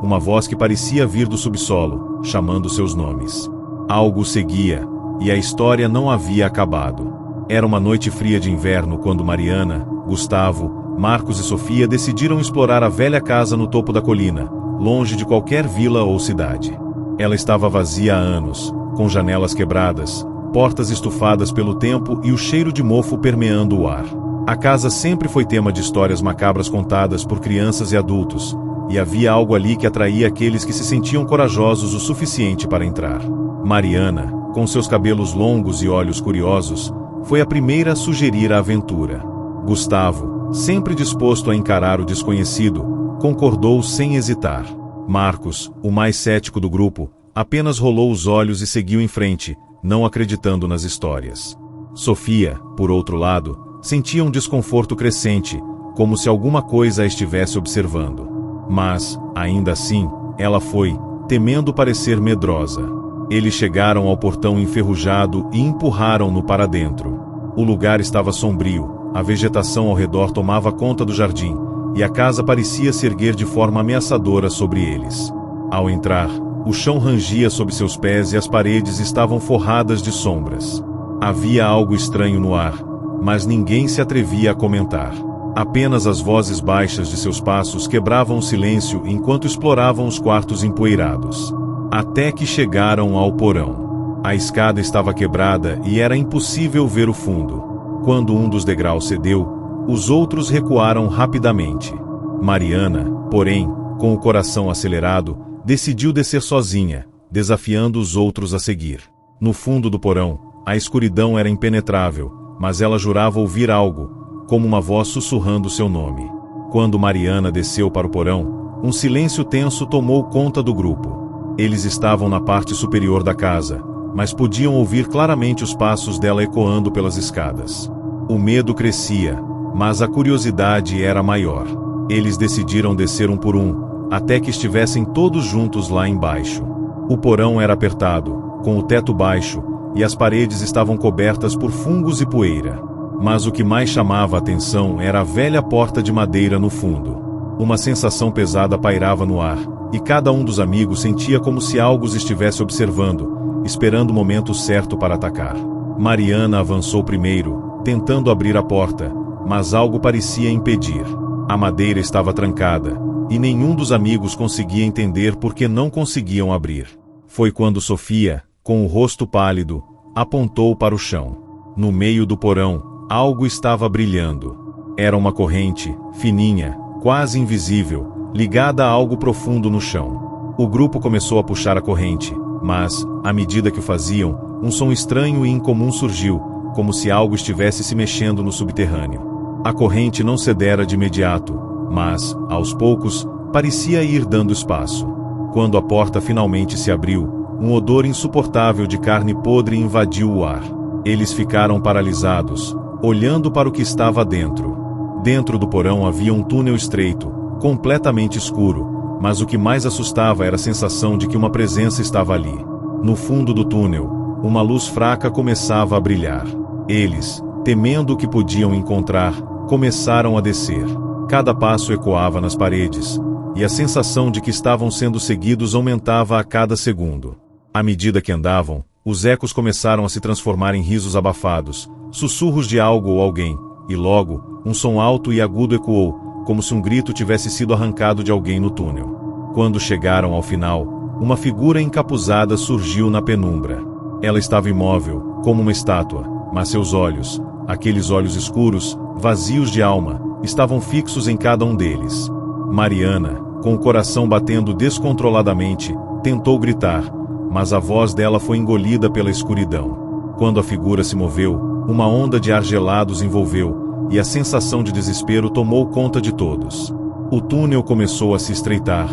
Uma voz que parecia vir do subsolo, chamando seus nomes. Algo seguia, e a história não havia acabado. Era uma noite fria de inverno quando Mariana, Gustavo, Marcos e Sofia decidiram explorar a velha casa no topo da colina, longe de qualquer vila ou cidade. Ela estava vazia há anos, com janelas quebradas, portas estufadas pelo tempo e o cheiro de mofo permeando o ar. A casa sempre foi tema de histórias macabras contadas por crianças e adultos, e havia algo ali que atraía aqueles que se sentiam corajosos o suficiente para entrar. Mariana, com seus cabelos longos e olhos curiosos, foi a primeira a sugerir a aventura. Gustavo, sempre disposto a encarar o desconhecido, concordou sem hesitar. Marcos, o mais cético do grupo, apenas rolou os olhos e seguiu em frente, não acreditando nas histórias. Sofia, por outro lado, sentia um desconforto crescente, como se alguma coisa a estivesse observando. Mas, ainda assim, ela foi, temendo parecer medrosa. Eles chegaram ao portão enferrujado e empurraram-no para dentro. O lugar estava sombrio, a vegetação ao redor tomava conta do jardim, e a casa parecia se erguer de forma ameaçadora sobre eles. Ao entrar, o chão rangia sob seus pés e as paredes estavam forradas de sombras. Havia algo estranho no ar, mas ninguém se atrevia a comentar. Apenas as vozes baixas de seus passos quebravam o silêncio enquanto exploravam os quartos empoeirados. Até que chegaram ao porão. A escada estava quebrada e era impossível ver o fundo. Quando um dos degraus cedeu, Os outros recuaram rapidamente. Mariana, porém, com o coração acelerado, decidiu descer sozinha, desafiando os outros a seguir. No fundo do porão, a escuridão era impenetrável, mas ela jurava ouvir algo, como uma voz sussurrando seu nome. Quando Mariana desceu para o porão, um silêncio tenso tomou conta do grupo. Eles estavam na parte superior da casa, mas podiam ouvir claramente os passos dela ecoando pelas escadas. O medo crescia, mas a curiosidade era maior. Eles decidiram descer um por um, até que estivessem todos juntos lá embaixo. O porão era apertado, com o teto baixo, e as paredes estavam cobertas por fungos e poeira. Mas o que mais chamava a atenção era a velha porta de madeira no fundo. Uma sensação pesada pairava no ar, e cada um dos amigos sentia como se algo os estivesse observando, esperando o momento certo para atacar. Mariana avançou primeiro, tentando abrir a porta, mas algo parecia impedir. A madeira estava trancada, e nenhum dos amigos conseguia entender por que não conseguiam abrir. Foi quando Sofia, com o rosto pálido, apontou para o chão. No meio do porão, algo estava brilhando. Era uma corrente, fininha, quase invisível, ligada a algo profundo no chão. O grupo começou a puxar a corrente, mas, à medida que o faziam, um som estranho e incomum surgiu, como se algo estivesse se mexendo no subterrâneo. A corrente não cedera de imediato, mas, aos poucos, parecia ir dando espaço. Quando a porta finalmente se abriu, um odor insuportável de carne podre invadiu o ar. Eles ficaram paralisados, olhando para o que estava dentro. Dentro do porão havia um túnel estreito, completamente escuro, mas o que mais assustava era a sensação de que uma presença estava ali. No fundo do túnel, uma luz fraca começava a brilhar. Eles, temendo o que podiam encontrar, começaram a descer. Cada passo ecoava nas paredes, e a sensação de que estavam sendo seguidos aumentava a cada segundo. À medida que andavam, os ecos começaram a se transformar em risos abafados, sussurros de algo ou alguém, e logo, um som alto e agudo ecoou, como se um grito tivesse sido arrancado de alguém no túnel. Quando chegaram ao final, uma figura encapuzada surgiu na penumbra. Ela estava imóvel, como uma estátua, mas seus olhos, aqueles olhos escuros, vazios de alma, estavam fixos em cada um deles. Mariana, com o coração batendo descontroladamente, tentou gritar, mas a voz dela foi engolida pela escuridão. Quando a figura se moveu, uma onda de ar gelado os envolveu, e a sensação de desespero tomou conta de todos. O túnel começou a se estreitar,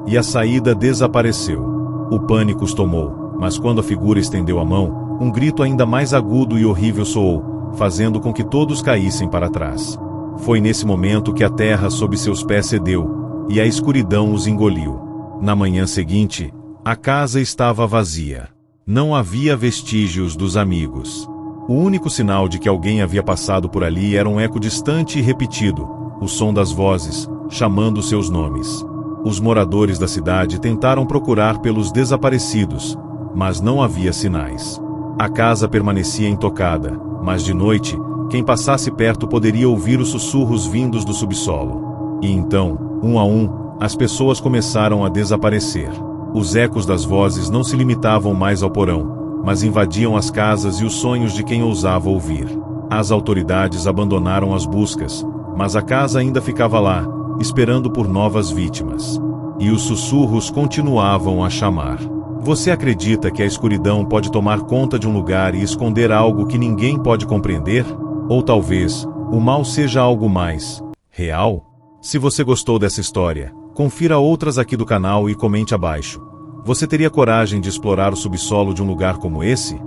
e a saída desapareceu. O pânico os tomou, mas quando a figura estendeu a mão, um grito ainda mais agudo e horrível soou, fazendo com que todos caíssem para trás. Foi nesse momento que a terra sob seus pés cedeu, e a escuridão os engoliu. Na manhã seguinte, a casa estava vazia. Não havia vestígios dos amigos. O único sinal de que alguém havia passado por ali era um eco distante e repetido, o som das vozes, chamando seus nomes. Os moradores da cidade tentaram procurar pelos desaparecidos, mas não havia sinais. A casa permanecia intocada, mas de noite, quem passasse perto poderia ouvir os sussurros vindos do subsolo. E então, um a um, as pessoas começaram a desaparecer. Os ecos das vozes não se limitavam mais ao porão, mas invadiam as casas e os sonhos de quem ousava ouvir. As autoridades abandonaram as buscas, mas a casa ainda ficava lá, esperando por novas vítimas. E os sussurros continuavam a chamar. Você acredita que a escuridão pode tomar conta de um lugar e esconder algo que ninguém pode compreender? Ou talvez, o mal seja algo mais real? Se você gostou dessa história, confira outras aqui do canal e comente abaixo. Você teria coragem de explorar o subsolo de um lugar como esse?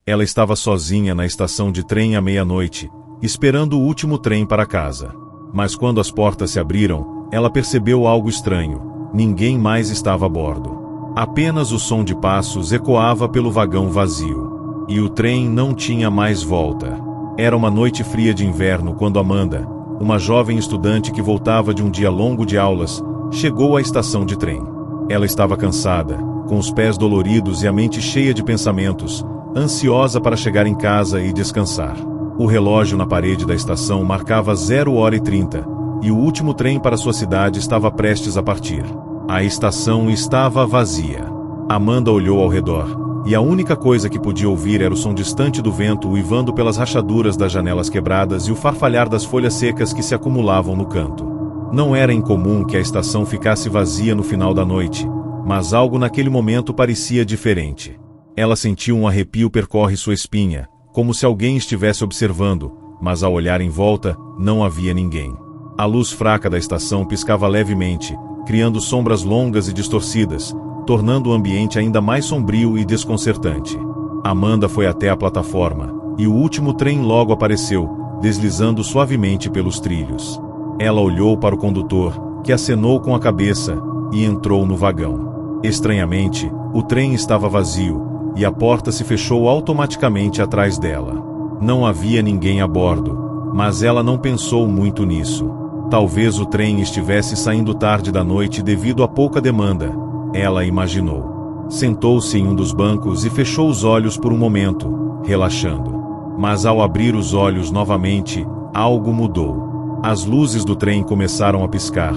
Ela estava sozinha na estação de trem à meia-noite, esperando o último trem para casa. Mas quando as portas se abriram, ela percebeu algo estranho. Ninguém mais estava a bordo. Apenas o som de passos ecoava pelo vagão vazio. E o trem não tinha mais volta. Era uma noite fria de inverno quando Amanda, uma jovem estudante que voltava de um dia longo de aulas, chegou à estação de trem. Ela estava cansada, com os pés doloridos e a mente cheia de pensamentos, ansiosa para chegar em casa e descansar. O relógio na parede da estação marcava 0h30, e o último trem para sua cidade estava prestes a partir. A estação estava vazia. Amanda olhou ao redor, e a única coisa que podia ouvir era o som distante do vento uivando pelas rachaduras das janelas quebradas e o farfalhar das folhas secas que se acumulavam no canto. Não era incomum que a estação ficasse vazia no final da noite, mas algo naquele momento parecia diferente. Ela sentiu um arrepio percorrer sua espinha, como se alguém estivesse observando, mas ao olhar em volta, não havia ninguém. A luz fraca da estação piscava levemente, criando sombras longas e distorcidas, tornando o ambiente ainda mais sombrio e desconcertante. Amanda foi até a plataforma, e o último trem logo apareceu, deslizando suavemente pelos trilhos. Ela olhou para o condutor, que acenou com a cabeça, e entrou no vagão. Estranhamente, o trem estava vazio, e a porta se fechou automaticamente atrás dela. Não havia ninguém a bordo, mas ela não pensou muito nisso. Talvez o trem estivesse saindo tarde da noite devido a pouca demanda, ela imaginou. Sentou-se em um dos bancos e fechou os olhos por um momento, relaxando. Mas ao abrir os olhos novamente, algo mudou. As luzes do trem começaram a piscar,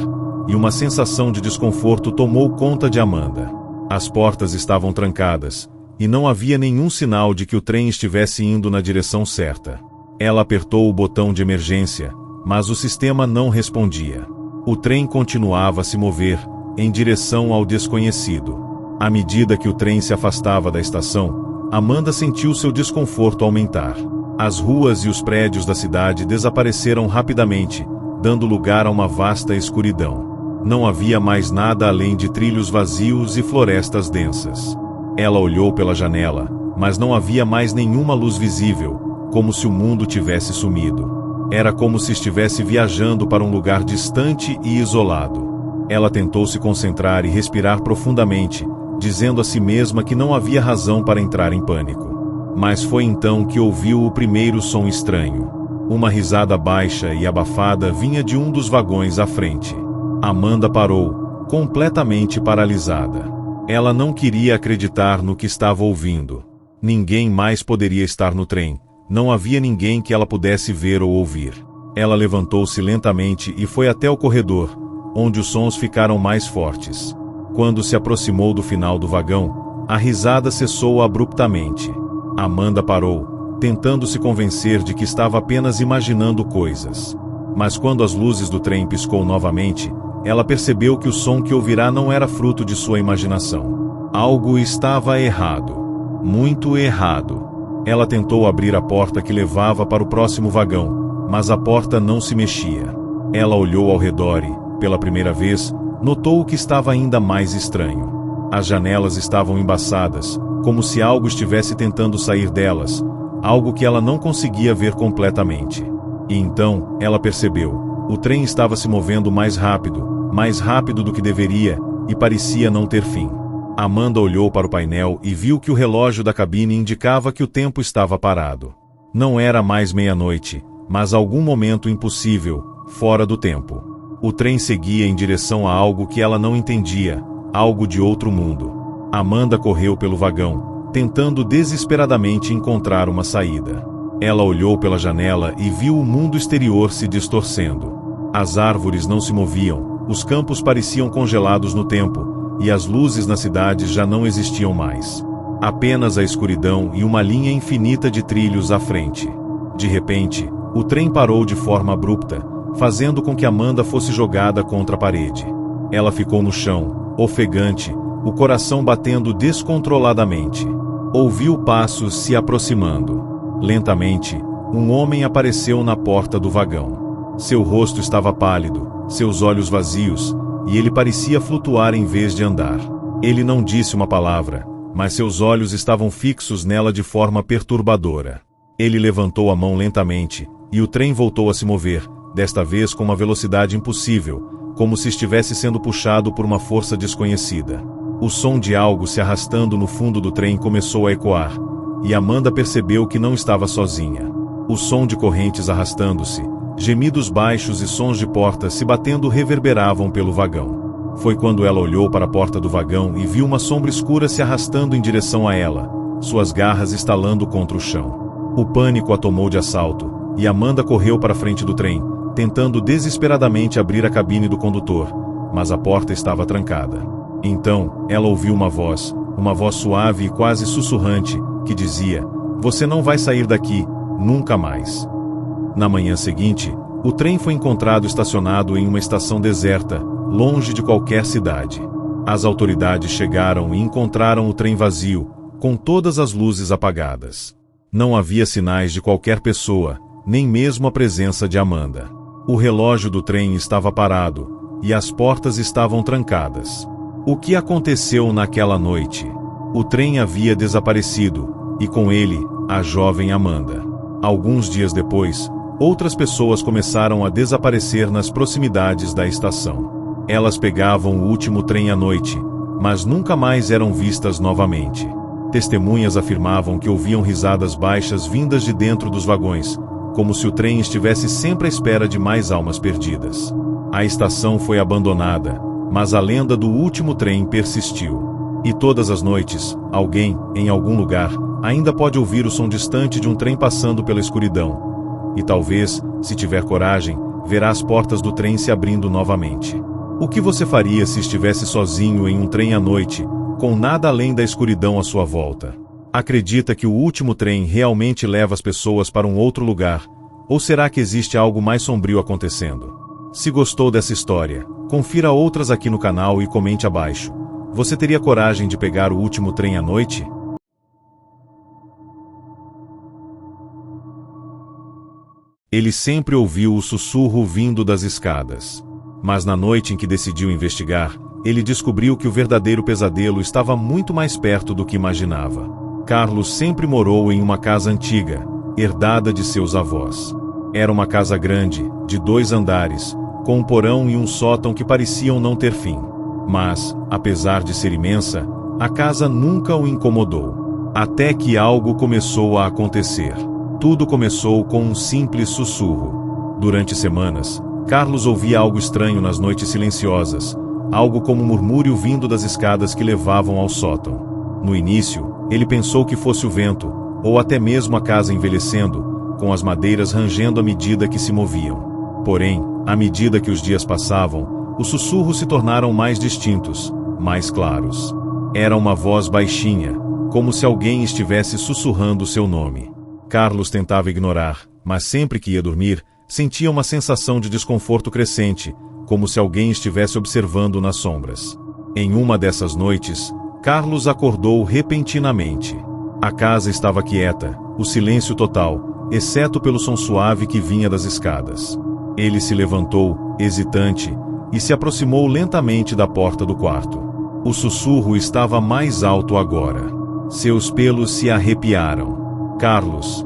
e uma sensação de desconforto tomou conta de Amanda. As portas estavam trancadas, e não havia nenhum sinal de que o trem estivesse indo na direção certa. Ela apertou o botão de emergência, mas o sistema não respondia. O trem continuava a se mover, em direção ao desconhecido. À medida que o trem se afastava da estação, Amanda sentiu seu desconforto aumentar. As ruas e os prédios da cidade desapareceram rapidamente, dando lugar a uma vasta escuridão. Não havia mais nada além de trilhos vazios e florestas densas. Ela olhou pela janela, mas não havia mais nenhuma luz visível, como se o mundo tivesse sumido. Era como se estivesse viajando para um lugar distante e isolado. Ela tentou se concentrar e respirar profundamente, dizendo a si mesma que não havia razão para entrar em pânico. Mas foi então que ouviu o primeiro som estranho. Uma risada baixa e abafada vinha de um dos vagões à frente. Amanda parou, completamente paralisada. Ela não queria acreditar no que estava ouvindo. Ninguém mais poderia estar no trem. Não havia ninguém que ela pudesse ver ou ouvir. Ela levantou-se lentamente e foi até o corredor, onde os sons ficaram mais fortes. Quando se aproximou do final do vagão, a risada cessou abruptamente. Amanda parou, tentando se convencer de que estava apenas imaginando coisas. Mas quando as luzes do trem piscou novamente, ela percebeu que o som que ouvirá não era fruto de sua imaginação. Algo estava errado. Muito errado. Ela tentou abrir a porta que levava para o próximo vagão, mas a porta não se mexia. Ela olhou ao redor e, pela primeira vez, notou o que estava ainda mais estranho. As janelas estavam embaçadas, como se algo estivesse tentando sair delas, algo que ela não conseguia ver completamente. E então, ela percebeu. O trem estava se movendo mais rápido do que deveria, e parecia não ter fim. Amanda olhou para o painel e viu que o relógio da cabine indicava que o tempo estava parado. Não era mais meia-noite, mas algum momento impossível, fora do tempo. O trem seguia em direção a algo que ela não entendia, algo de outro mundo. Amanda correu pelo vagão, tentando desesperadamente encontrar uma saída. Ela olhou pela janela e viu o mundo exterior se distorcendo. As árvores não se moviam, os campos pareciam congelados no tempo, e as luzes na cidade já não existiam mais. Apenas a escuridão e uma linha infinita de trilhos à frente. De repente, o trem parou de forma abrupta, fazendo com que Amanda fosse jogada contra a parede. Ela ficou no chão, ofegante, o coração batendo descontroladamente. Ouviu passos se aproximando. Lentamente, um homem apareceu na porta do vagão. Seu rosto estava pálido, seus olhos vazios, e ele parecia flutuar em vez de andar. Ele não disse uma palavra, mas seus olhos estavam fixos nela de forma perturbadora. Ele levantou a mão lentamente, e o trem voltou a se mover, desta vez com uma velocidade impossível, como se estivesse sendo puxado por uma força desconhecida. O som de algo se arrastando no fundo do trem começou a ecoar, e Amanda percebeu que não estava sozinha. O som de correntes arrastando-se, gemidos baixos e sons de portas se batendo reverberavam pelo vagão. Foi quando ela olhou para a porta do vagão e viu uma sombra escura se arrastando em direção a ela, suas garras estalando contra o chão. O pânico a tomou de assalto, e Amanda correu para a frente do trem, tentando desesperadamente abrir a cabine do condutor, mas a porta estava trancada. Então, ela ouviu uma voz, uma voz suave e quase sussurrante, que dizia: "Você não vai sair daqui, nunca mais." Na manhã seguinte, o trem foi encontrado estacionado em uma estação deserta, longe de qualquer cidade. As autoridades chegaram e encontraram o trem vazio, com todas as luzes apagadas. Não havia sinais de qualquer pessoa, nem mesmo a presença de Amanda. O relógio do trem estava parado, e as portas estavam trancadas. O que aconteceu naquela noite? O trem havia desaparecido, e com ele, a jovem Amanda. Alguns dias depois, outras pessoas começaram a desaparecer nas proximidades da estação. Elas pegavam o último trem à noite, mas nunca mais eram vistas novamente. Testemunhas afirmavam que ouviam risadas baixas vindas de dentro dos vagões, como se o trem estivesse sempre à espera de mais almas perdidas. A estação foi abandonada, mas a lenda do último trem persistiu. E todas as noites, alguém, em algum lugar, ainda pode ouvir o som distante de um trem passando pela escuridão. E talvez, se tiver coragem, verá as portas do trem se abrindo novamente. O que você faria se estivesse sozinho em um trem à noite, com nada além da escuridão à sua volta? Acredita que o último trem realmente leva as pessoas para um outro lugar? Ou será que existe algo mais sombrio acontecendo? Se gostou dessa história, confira outras aqui no canal e comente abaixo. Você teria coragem de pegar o último trem à noite? Ele sempre ouviu o sussurro vindo das escadas. Mas na noite em que decidiu investigar, ele descobriu que o verdadeiro pesadelo estava muito mais perto do que imaginava. Carlos sempre morou em uma casa antiga, herdada de seus avós. Era uma casa grande, de 2 andares, com um porão e um sótão que pareciam não ter fim. Mas, apesar de ser imensa, a casa nunca o incomodou. Até que algo começou a acontecer. Tudo começou com um simples sussurro. Durante semanas, Carlos ouvia algo estranho nas noites silenciosas, algo como um murmúrio vindo das escadas que levavam ao sótão. No início, ele pensou que fosse o vento, ou até mesmo a casa envelhecendo, com as madeiras rangendo à medida que se moviam. Porém, à medida que os dias passavam, os sussurros se tornaram mais distintos, mais claros. Era uma voz baixinha, como se alguém estivesse sussurrando seu nome. Carlos tentava ignorar, mas sempre que ia dormir, sentia uma sensação de desconforto crescente, como se alguém estivesse observando nas sombras. Em uma dessas noites, Carlos acordou repentinamente. A casa estava quieta, o silêncio total, exceto pelo som suave que vinha das escadas. Ele se levantou, hesitante, e se aproximou lentamente da porta do quarto. O sussurro estava mais alto agora. Seus pelos se arrepiaram. "Carlos!"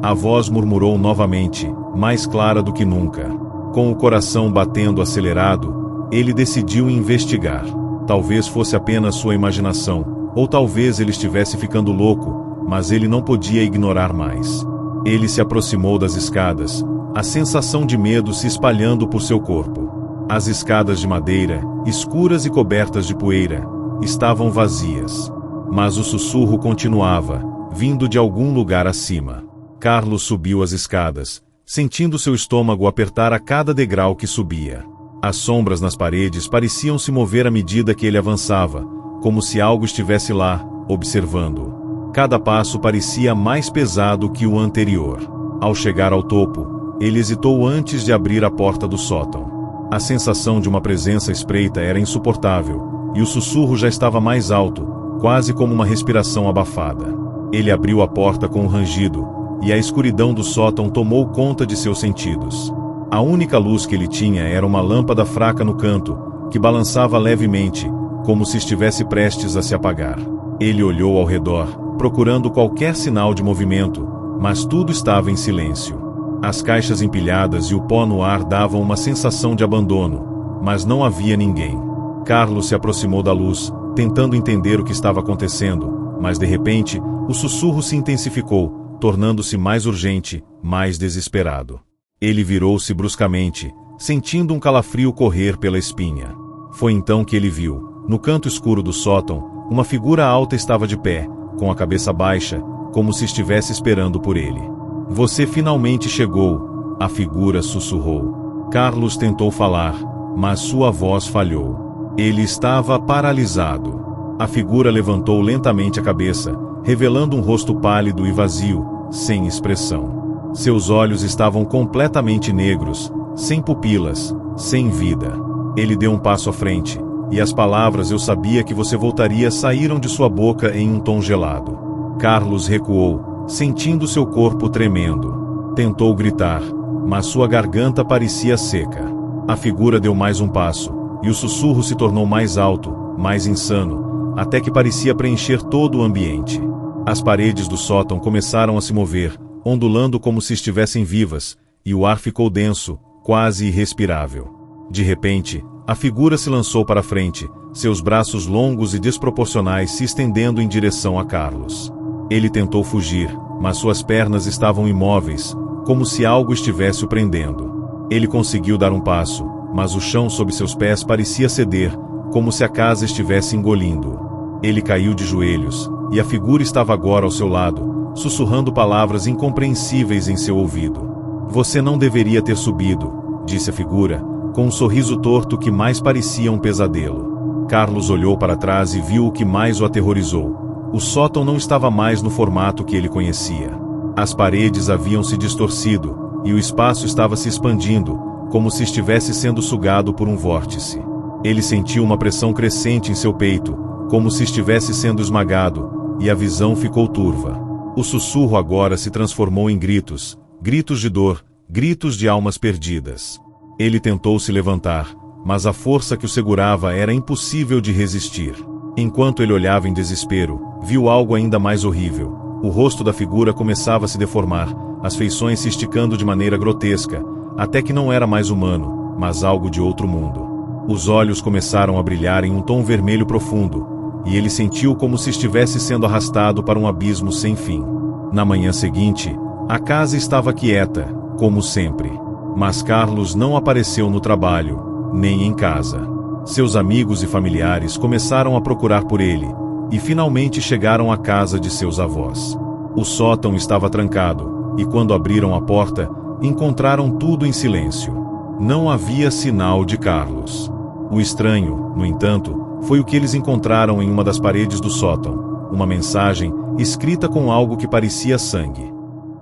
A voz murmurou novamente, mais clara do que nunca. Com o coração batendo acelerado, ele decidiu investigar. Talvez fosse apenas sua imaginação, ou talvez ele estivesse ficando louco, mas ele não podia ignorar mais. Ele se aproximou das escadas, a sensação de medo se espalhando por seu corpo. As escadas de madeira, escuras e cobertas de poeira, estavam vazias. Mas o sussurro continuava, vindo de algum lugar acima. Carlos subiu as escadas, sentindo seu estômago apertar a cada degrau que subia. As sombras nas paredes pareciam se mover à medida que ele avançava, como se algo estivesse lá, observando-o. Cada passo parecia mais pesado que o anterior. Ao chegar ao topo, ele hesitou antes de abrir a porta do sótão. A sensação de uma presença espreita era insuportável, e o sussurro já estava mais alto, quase como uma respiração abafada. Ele abriu a porta com um rangido, e a escuridão do sótão tomou conta de seus sentidos. A única luz que ele tinha era uma lâmpada fraca no canto, que balançava levemente, como se estivesse prestes a se apagar. Ele olhou ao redor, procurando qualquer sinal de movimento, mas tudo estava em silêncio. As caixas empilhadas e o pó no ar davam uma sensação de abandono, mas não havia ninguém. Carlos se aproximou da luz, tentando entender o que estava acontecendo, mas de repente, o sussurro se intensificou, tornando-se mais urgente, mais desesperado. Ele virou-se bruscamente, sentindo um calafrio correr pela espinha. Foi então que ele viu, no canto escuro do sótão, uma figura alta estava de pé, com a cabeça baixa, como se estivesse esperando por ele. "Você finalmente chegou", a figura sussurrou. Carlos tentou falar, mas sua voz falhou. Ele estava paralisado. A figura levantou lentamente a cabeça, revelando um rosto pálido e vazio, sem expressão. Seus olhos estavam completamente negros, sem pupilas, sem vida. Ele deu um passo à frente, e as palavras "eu sabia que você voltaria" saíram de sua boca em um tom gelado. Carlos recuou, sentindo seu corpo tremendo. Tentou gritar, mas sua garganta parecia seca. A figura deu mais um passo, e o sussurro se tornou mais alto, mais insano, até que parecia preencher todo o ambiente. As paredes do sótão começaram a se mover, ondulando como se estivessem vivas, e o ar ficou denso, quase irrespirável. De repente, a figura se lançou para frente, seus braços longos e desproporcionais se estendendo em direção a Carlos. Ele tentou fugir, mas suas pernas estavam imóveis, como se algo estivesse o prendendo. Ele conseguiu dar um passo, mas o chão sob seus pés parecia ceder, como se a casa estivesse engolindo-o. Ele caiu de joelhos, e a figura estava agora ao seu lado, sussurrando palavras incompreensíveis em seu ouvido. "Você não deveria ter subido", disse a figura, com um sorriso torto que mais parecia um pesadelo. Carlos olhou para trás e viu o que mais o aterrorizou. O sótão não estava mais no formato que ele conhecia. As paredes haviam se distorcido, e o espaço estava se expandindo, como se estivesse sendo sugado por um vórtice. Ele sentiu uma pressão crescente em seu peito, como se estivesse sendo esmagado, e a visão ficou turva. O sussurro agora se transformou em gritos, gritos de dor, gritos de almas perdidas. Ele tentou se levantar, mas a força que o segurava era impossível de resistir. Enquanto ele olhava em desespero, viu algo ainda mais horrível. O rosto da figura começava a se deformar, as feições se esticando de maneira grotesca, até que não era mais humano, mas algo de outro mundo. Os olhos começaram a brilhar em um tom vermelho profundo, e ele sentiu como se estivesse sendo arrastado para um abismo sem fim. Na manhã seguinte, a casa estava quieta, como sempre. Mas Carlos não apareceu no trabalho, nem em casa. Seus amigos e familiares começaram a procurar por ele, e finalmente chegaram à casa de seus avós. O sótão estava trancado, e quando abriram a porta, encontraram tudo em silêncio. Não havia sinal de Carlos. O estranho, no entanto, foi o que eles encontraram em uma das paredes do sótão, uma mensagem escrita com algo que parecia sangue.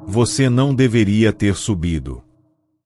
"Você não deveria ter subido."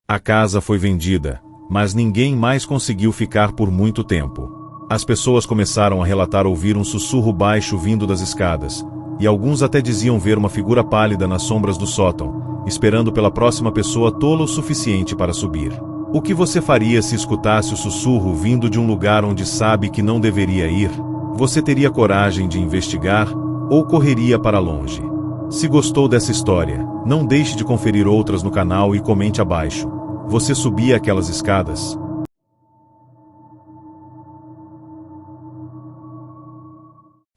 A casa foi vendida, mas ninguém mais conseguiu ficar por muito tempo. As pessoas começaram a relatar ouvir um sussurro baixo vindo das escadas, e alguns até diziam ver uma figura pálida nas sombras do sótão, esperando pela próxima pessoa tola o suficiente para subir. O que você faria se escutasse o sussurro vindo de um lugar onde sabe que não deveria ir? Você teria coragem de investigar, ou correria para longe? Se gostou dessa história, não deixe de conferir outras no canal e comente abaixo. Você subia aquelas escadas?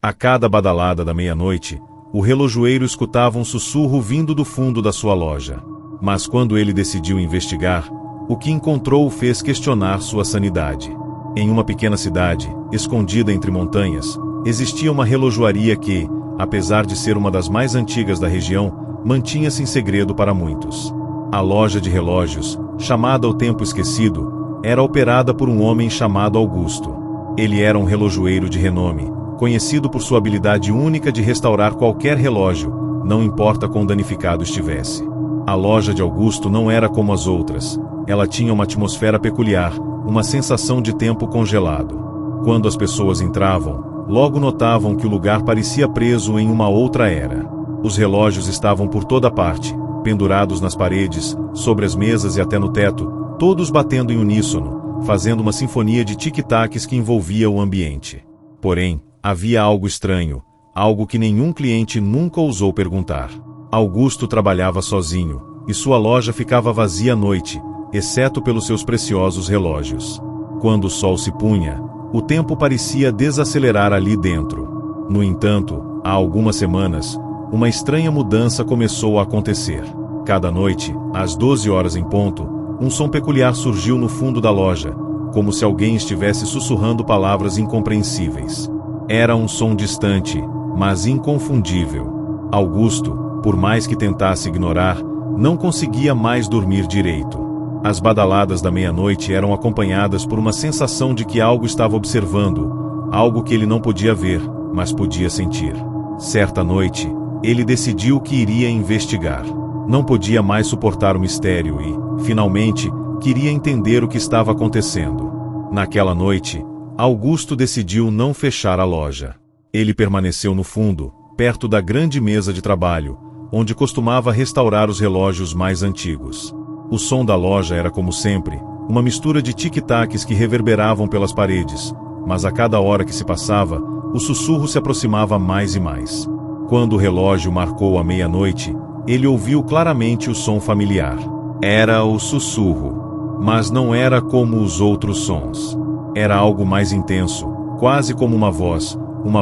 A cada badalada da meia-noite, o relojoeiro escutava um sussurro vindo do fundo da sua loja. Mas quando ele decidiu investigar, o que encontrou o fez questionar sua sanidade. Em uma pequena cidade, escondida entre montanhas, existia uma relojoaria que, apesar de ser uma das mais antigas da região, mantinha-se em segredo para muitos. A loja de relógios, chamada O Tempo Esquecido, era operada por um homem chamado Augusto. Ele era um relojoeiro de renome, conhecido por sua habilidade única de restaurar qualquer relógio, não importa quão danificado estivesse. A loja de Augusto não era como as outras. Ela tinha uma atmosfera peculiar, uma sensação de tempo congelado. Quando as pessoas entravam, logo notavam que o lugar parecia preso em uma outra era. Os relógios estavam por toda parte, pendurados nas paredes, sobre as mesas e até no teto, todos batendo em uníssono, fazendo uma sinfonia de tic-tacs que envolvia o ambiente. Porém, havia algo estranho, algo que nenhum cliente nunca ousou perguntar. Augusto trabalhava sozinho, e sua loja ficava vazia à noite, exceto pelos seus preciosos relógios. Quando o sol se punha, o tempo parecia desacelerar ali dentro. No entanto, há algumas semanas, uma estranha mudança começou a acontecer. Cada noite, às 12 horas em ponto, um som peculiar surgiu no fundo da loja, como se alguém estivesse sussurrando palavras incompreensíveis. Era um som distante, mas inconfundível. Augusto, por mais que tentasse ignorar, não conseguia mais dormir direito. As badaladas da meia-noite eram acompanhadas por uma sensação de que algo estava observando, algo que ele não podia ver, mas podia sentir. Certa noite, ele decidiu que iria investigar. Não podia mais suportar o mistério e, finalmente, queria entender o que estava acontecendo. Naquela noite, Augusto decidiu não fechar a loja. Ele permaneceu no fundo, perto da grande mesa de trabalho, onde costumava restaurar os relógios mais antigos. O som da loja era, como sempre, uma mistura de tic-tacs que reverberavam pelas paredes, mas a cada hora que se passava, o sussurro se aproximava mais e mais. Quando o relógio marcou a meia-noite, ele ouviu claramente o som familiar. Era o sussurro, mas não era como os outros sons. Era algo mais intenso, quase como uma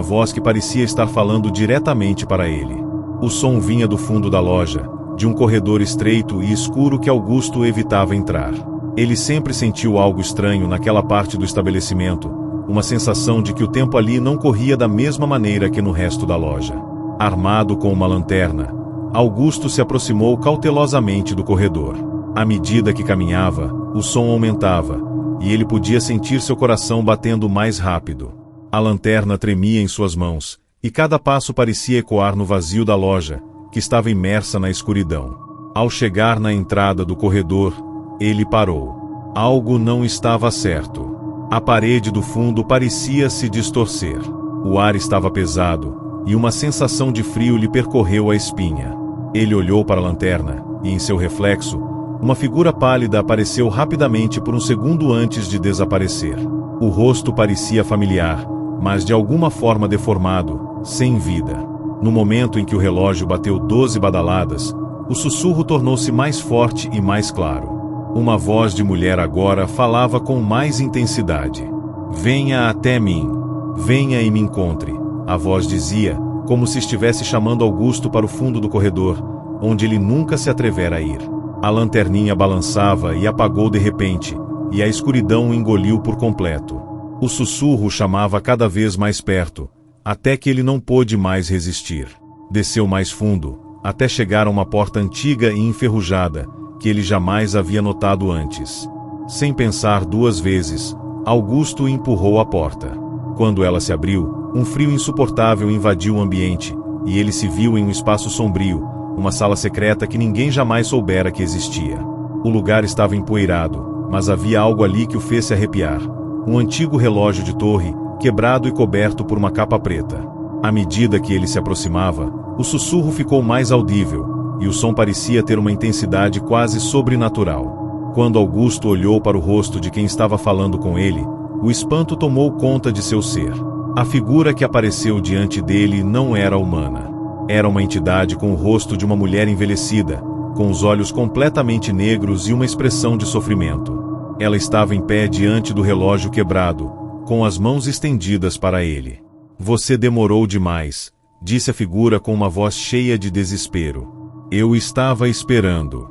voz que parecia estar falando diretamente para ele. O som vinha do fundo da loja, de um corredor estreito e escuro que Augusto evitava entrar. Ele sempre sentiu algo estranho naquela parte do estabelecimento, uma sensação de que o tempo ali não corria da mesma maneira que no resto da loja. Armado com uma lanterna, Augusto se aproximou cautelosamente do corredor. À medida que caminhava, o som aumentava, e ele podia sentir seu coração batendo mais rápido. A lanterna tremia em suas mãos, e cada passo parecia ecoar no vazio da loja, que estava imersa na escuridão. Ao chegar na entrada do corredor, ele parou. Algo não estava certo. A parede do fundo parecia se distorcer. O ar estava pesado, e uma sensação de frio lhe percorreu a espinha. Ele olhou para a lanterna, e em seu reflexo, uma figura pálida apareceu rapidamente por um segundo antes de desaparecer. O rosto parecia familiar, mas de alguma forma deformado, sem vida. No momento em que o relógio bateu 12 badaladas, o sussurro tornou-se mais forte e mais claro. Uma voz de mulher agora falava com mais intensidade. "Venha até mim. Venha e me encontre", a voz dizia, como se estivesse chamando Augusto para o fundo do corredor, onde ele nunca se atrevera a ir. A lanterninha balançava e apagou de repente, e a escuridão o engoliu por completo. O sussurro chamava cada vez mais perto, até que ele não pôde mais resistir. Desceu mais fundo, até chegar a uma porta antiga e enferrujada, que ele jamais havia notado antes. Sem pensar duas vezes, Augusto empurrou a porta. Quando ela se abriu, um frio insuportável invadiu o ambiente, e ele se viu em um espaço sombrio, uma sala secreta que ninguém jamais soubera que existia. O lugar estava empoeirado, mas havia algo ali que o fez se arrepiar. Um antigo relógio de torre, quebrado e coberto por uma capa preta. À medida que ele se aproximava, o sussurro ficou mais audível, e o som parecia ter uma intensidade quase sobrenatural. Quando Augusto olhou para o rosto de quem estava falando com ele, o espanto tomou conta de seu ser. A figura que apareceu diante dele não era humana. Era uma entidade com o rosto de uma mulher envelhecida, com os olhos completamente negros e uma expressão de sofrimento. Ela estava em pé diante do relógio quebrado, com as mãos estendidas para ele. "Você demorou demais", disse a figura com uma voz cheia de desespero. "Eu estava esperando."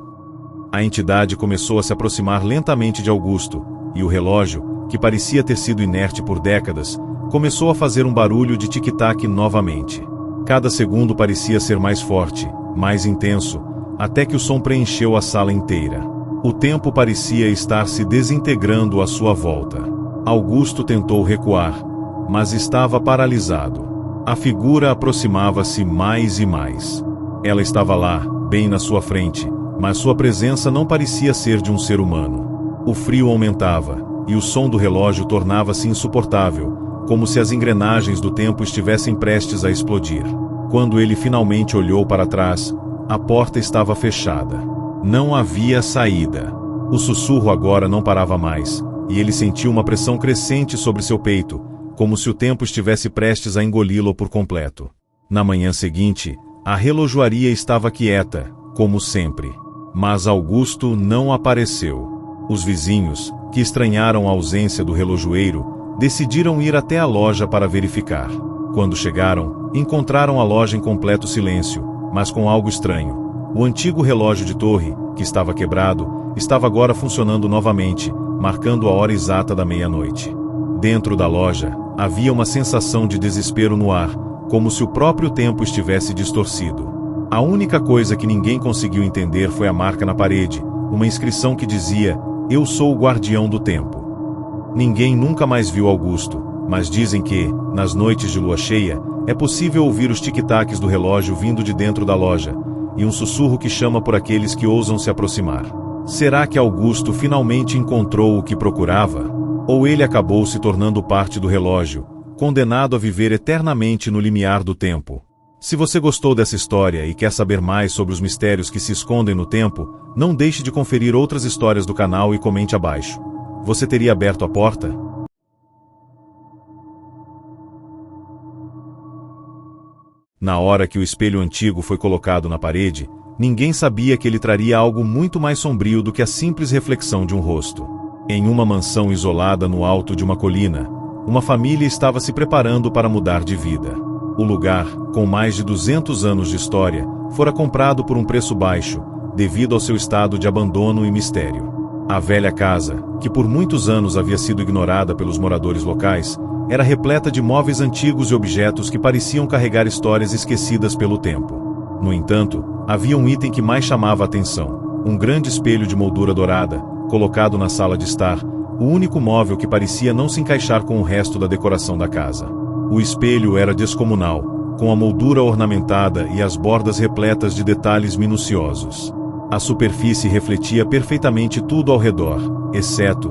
A entidade começou a se aproximar lentamente de Augusto, e o relógio, que parecia ter sido inerte por décadas, começou a fazer um barulho de tic-tac novamente. Cada segundo parecia ser mais forte, mais intenso, até que o som preencheu a sala inteira. O tempo parecia estar se desintegrando à sua volta. Augusto tentou recuar, mas estava paralisado. A figura aproximava-se mais e mais. Ela estava lá, bem na sua frente, mas sua presença não parecia ser de um ser humano. O frio aumentava, e o som do relógio tornava-se insuportável, como se as engrenagens do tempo estivessem prestes a explodir. Quando ele finalmente olhou para trás, a porta estava fechada. Não havia saída. O sussurro agora não parava mais, e ele sentiu uma pressão crescente sobre seu peito, como se o tempo estivesse prestes a engoli-lo por completo. Na manhã seguinte, a relojoaria estava quieta, como sempre. Mas Augusto não apareceu. Os vizinhos, que estranharam a ausência do relojoeiro, decidiram ir até a loja para verificar. Quando chegaram, encontraram a loja em completo silêncio, mas com algo estranho. O antigo relógio de torre, que estava quebrado, estava agora funcionando novamente, marcando a hora exata da meia-noite. Dentro da loja, havia uma sensação de desespero no ar, como se o próprio tempo estivesse distorcido. A única coisa que ninguém conseguiu entender foi a marca na parede, uma inscrição que dizia: "Eu sou o guardião do tempo." Ninguém nunca mais viu Augusto, mas dizem que, nas noites de lua cheia, É possível ouvir os tic-tacs do relógio vindo de dentro da loja, e um sussurro que chama por aqueles que ousam se aproximar. Será que Augusto finalmente encontrou o que procurava? Ou ele acabou se tornando parte do relógio, condenado a viver eternamente no limiar do tempo? Se você gostou dessa história e quer saber mais sobre os mistérios que se escondem no tempo, não deixe de conferir outras histórias do canal e comente abaixo. Você teria aberto a porta? Na hora que o espelho antigo foi colocado na parede, ninguém sabia que ele traria algo muito mais sombrio do que a simples reflexão de um rosto. Em uma mansão isolada no alto de uma colina, uma família estava se preparando para mudar de vida. O lugar, com mais de 200 anos de história, fora comprado por um preço baixo, devido ao seu estado de abandono e mistério. A velha casa, que por muitos anos havia sido ignorada pelos moradores locais, era repleta de móveis antigos e objetos que pareciam carregar histórias esquecidas pelo tempo. No entanto, havia um item que mais chamava a atenção: um grande espelho de moldura dourada, colocado na sala de estar, o único móvel que parecia não se encaixar com o resto da decoração da casa. O espelho era descomunal, com a moldura ornamentada e as bordas repletas de detalhes minuciosos. A superfície refletia perfeitamente tudo ao redor, exceto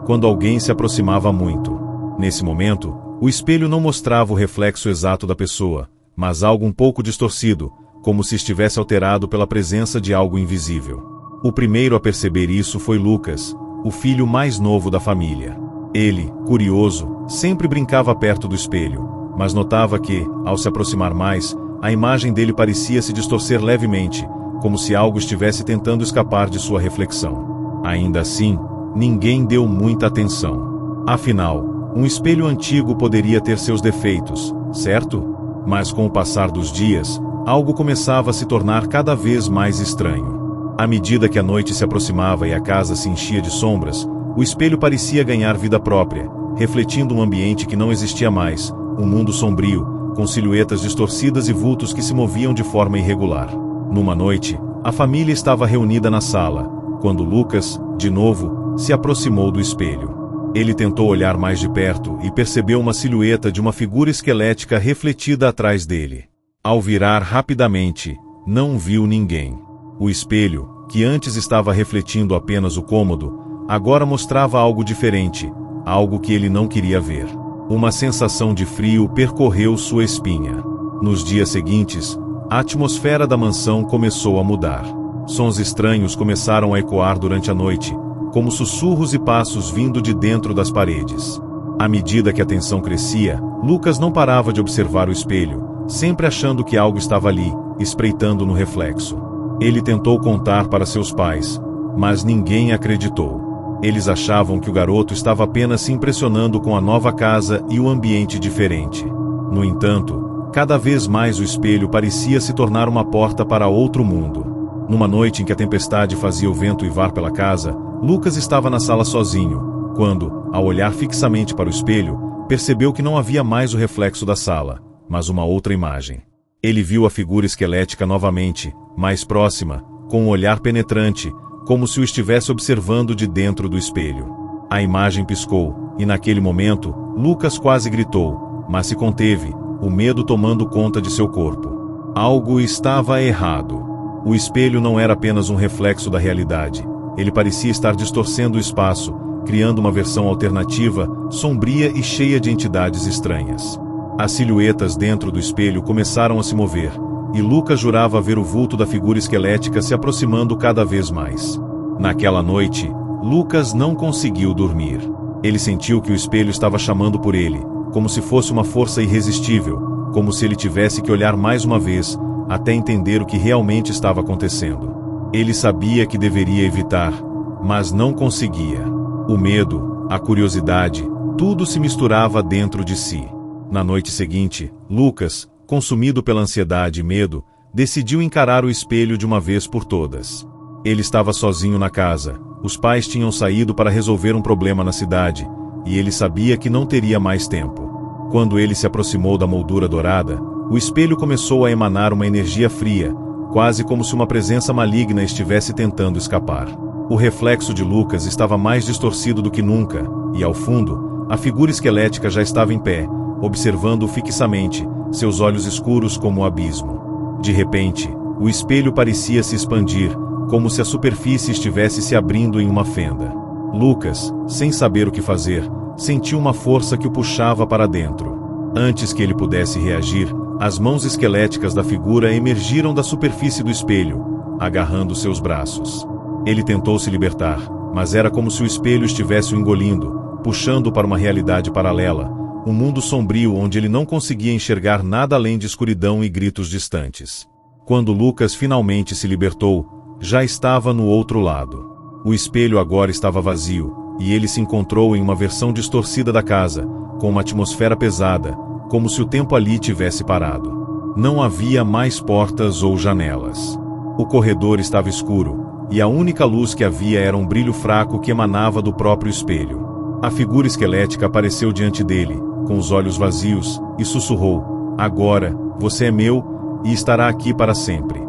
quando alguém se aproximava muito. Nesse momento, o espelho não mostrava o reflexo exato da pessoa, mas algo um pouco distorcido, como se estivesse alterado pela presença de algo invisível. O primeiro a perceber isso foi Lucas, o filho mais novo da família. Ele, curioso, sempre brincava perto do espelho, mas notava que, ao se aproximar mais, a imagem dele parecia se distorcer levemente, como se algo estivesse tentando escapar de sua reflexão. Ainda assim, ninguém deu muita atenção. Afinal, um espelho antigo poderia ter seus defeitos, certo? Mas com o passar dos dias, algo começava a se tornar cada vez mais estranho. À medida que a noite se aproximava e a casa se enchia de sombras, o espelho parecia ganhar vida própria, refletindo um ambiente que não existia mais, um mundo sombrio, com silhuetas distorcidas e vultos que se moviam de forma irregular. Numa noite, a família estava reunida na sala, quando Lucas, de novo, se aproximou do espelho. Ele tentou olhar mais de perto e percebeu uma silhueta de uma figura esquelética refletida atrás dele. Ao virar rapidamente, não viu ninguém. O espelho, que antes estava refletindo apenas o cômodo, agora mostrava algo diferente, algo que ele não queria ver. Uma sensação de frio percorreu sua espinha. Nos dias seguintes, a atmosfera da mansão começou a mudar. Sons estranhos começaram a ecoar durante a noite, como sussurros e passos vindo de dentro das paredes. À medida que a tensão crescia, Lucas não parava de observar o espelho, sempre achando que algo estava ali, espreitando no reflexo. Ele tentou contar para seus pais, mas ninguém acreditou. Eles achavam que o garoto estava apenas se impressionando com a nova casa e o ambiente diferente. No entanto, cada vez mais o espelho parecia se tornar uma porta para outro mundo. Numa noite em que a tempestade fazia o vento uivar pela casa, Lucas estava na sala sozinho, quando, ao olhar fixamente para o espelho, percebeu que não havia mais o reflexo da sala, mas uma outra imagem. Ele viu a figura esquelética novamente, mais próxima, com um olhar penetrante, como se o estivesse observando de dentro do espelho. A imagem piscou, e naquele momento, Lucas quase gritou, mas se conteve, o medo tomando conta de seu corpo. Algo estava errado. O espelho não era apenas um reflexo da realidade. Ele parecia estar distorcendo o espaço, criando uma versão alternativa, sombria e cheia de entidades estranhas. As silhuetas dentro do espelho começaram a se mover, e Lucas jurava ver o vulto da figura esquelética se aproximando cada vez mais. Naquela noite, Lucas não conseguiu dormir. Ele sentiu que o espelho estava chamando por ele, como se fosse uma força irresistível, como se ele tivesse que olhar mais uma vez, até entender o que realmente estava acontecendo. Ele sabia que deveria evitar, mas não conseguia. O medo, a curiosidade, tudo se misturava dentro de si. Na noite seguinte, Lucas, consumido pela ansiedade e medo, decidiu encarar o espelho de uma vez por todas. Ele estava sozinho na casa, os pais tinham saído para resolver um problema na cidade, e ele sabia que não teria mais tempo. Quando ele se aproximou da moldura dourada, o espelho começou a emanar uma energia fria, quase como se uma presença maligna estivesse tentando escapar. O reflexo de Lucas estava mais distorcido do que nunca, e ao fundo, a figura esquelética já estava em pé, observando-o fixamente, seus olhos escuros como o abismo. De repente, o espelho parecia se expandir, como se a superfície estivesse se abrindo em uma fenda. Lucas, sem saber o que fazer, sentiu uma força que o puxava para dentro. Antes que ele pudesse reagir, as mãos esqueléticas da figura emergiram da superfície do espelho, agarrando seus braços. Ele tentou se libertar, mas era como se o espelho estivesse o engolindo, puxando para uma realidade paralela, um mundo sombrio onde ele não conseguia enxergar nada além de escuridão e gritos distantes. Quando Lucas finalmente se libertou, já estava no outro lado. O espelho agora estava vazio, e ele se encontrou em uma versão distorcida da casa, com uma atmosfera pesada, como se o tempo ali tivesse parado. Não havia mais portas ou janelas. O corredor estava escuro, e a única luz que havia era um brilho fraco que emanava do próprio espelho. A figura esquelética apareceu diante dele, com os olhos vazios, e sussurrou: "Agora, você é meu, e estará aqui para sempre."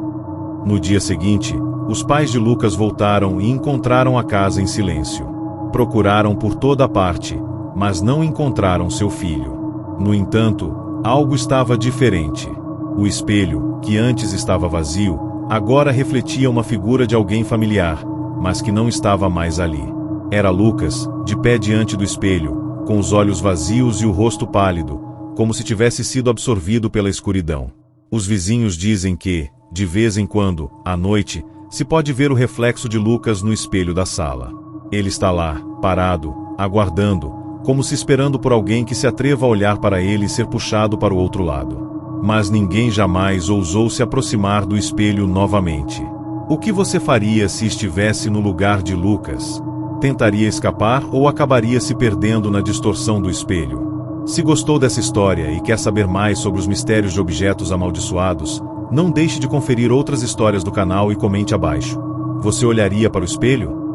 No dia seguinte, os pais de Lucas voltaram e encontraram a casa em silêncio. Procuraram por toda a parte, mas não encontraram seu filho. No entanto, algo estava diferente. O espelho, que antes estava vazio, agora refletia uma figura de alguém familiar, mas que não estava mais ali. Era Lucas, de pé diante do espelho, com os olhos vazios e o rosto pálido, como se tivesse sido absorvido pela escuridão. Os vizinhos dizem que, de vez em quando, à noite, se pode ver o reflexo de Lucas no espelho da sala. Ele está lá, parado, aguardando, como se esperando por alguém que se atreva a olhar para ele e ser puxado para o outro lado. Mas ninguém jamais ousou se aproximar do espelho novamente. O que você faria se estivesse no lugar de Lucas? Tentaria escapar ou acabaria se perdendo na distorção do espelho? Se gostou dessa história e quer saber mais sobre os mistérios de objetos amaldiçoados, não deixe de conferir outras histórias do canal e comente abaixo. Você olharia para o espelho?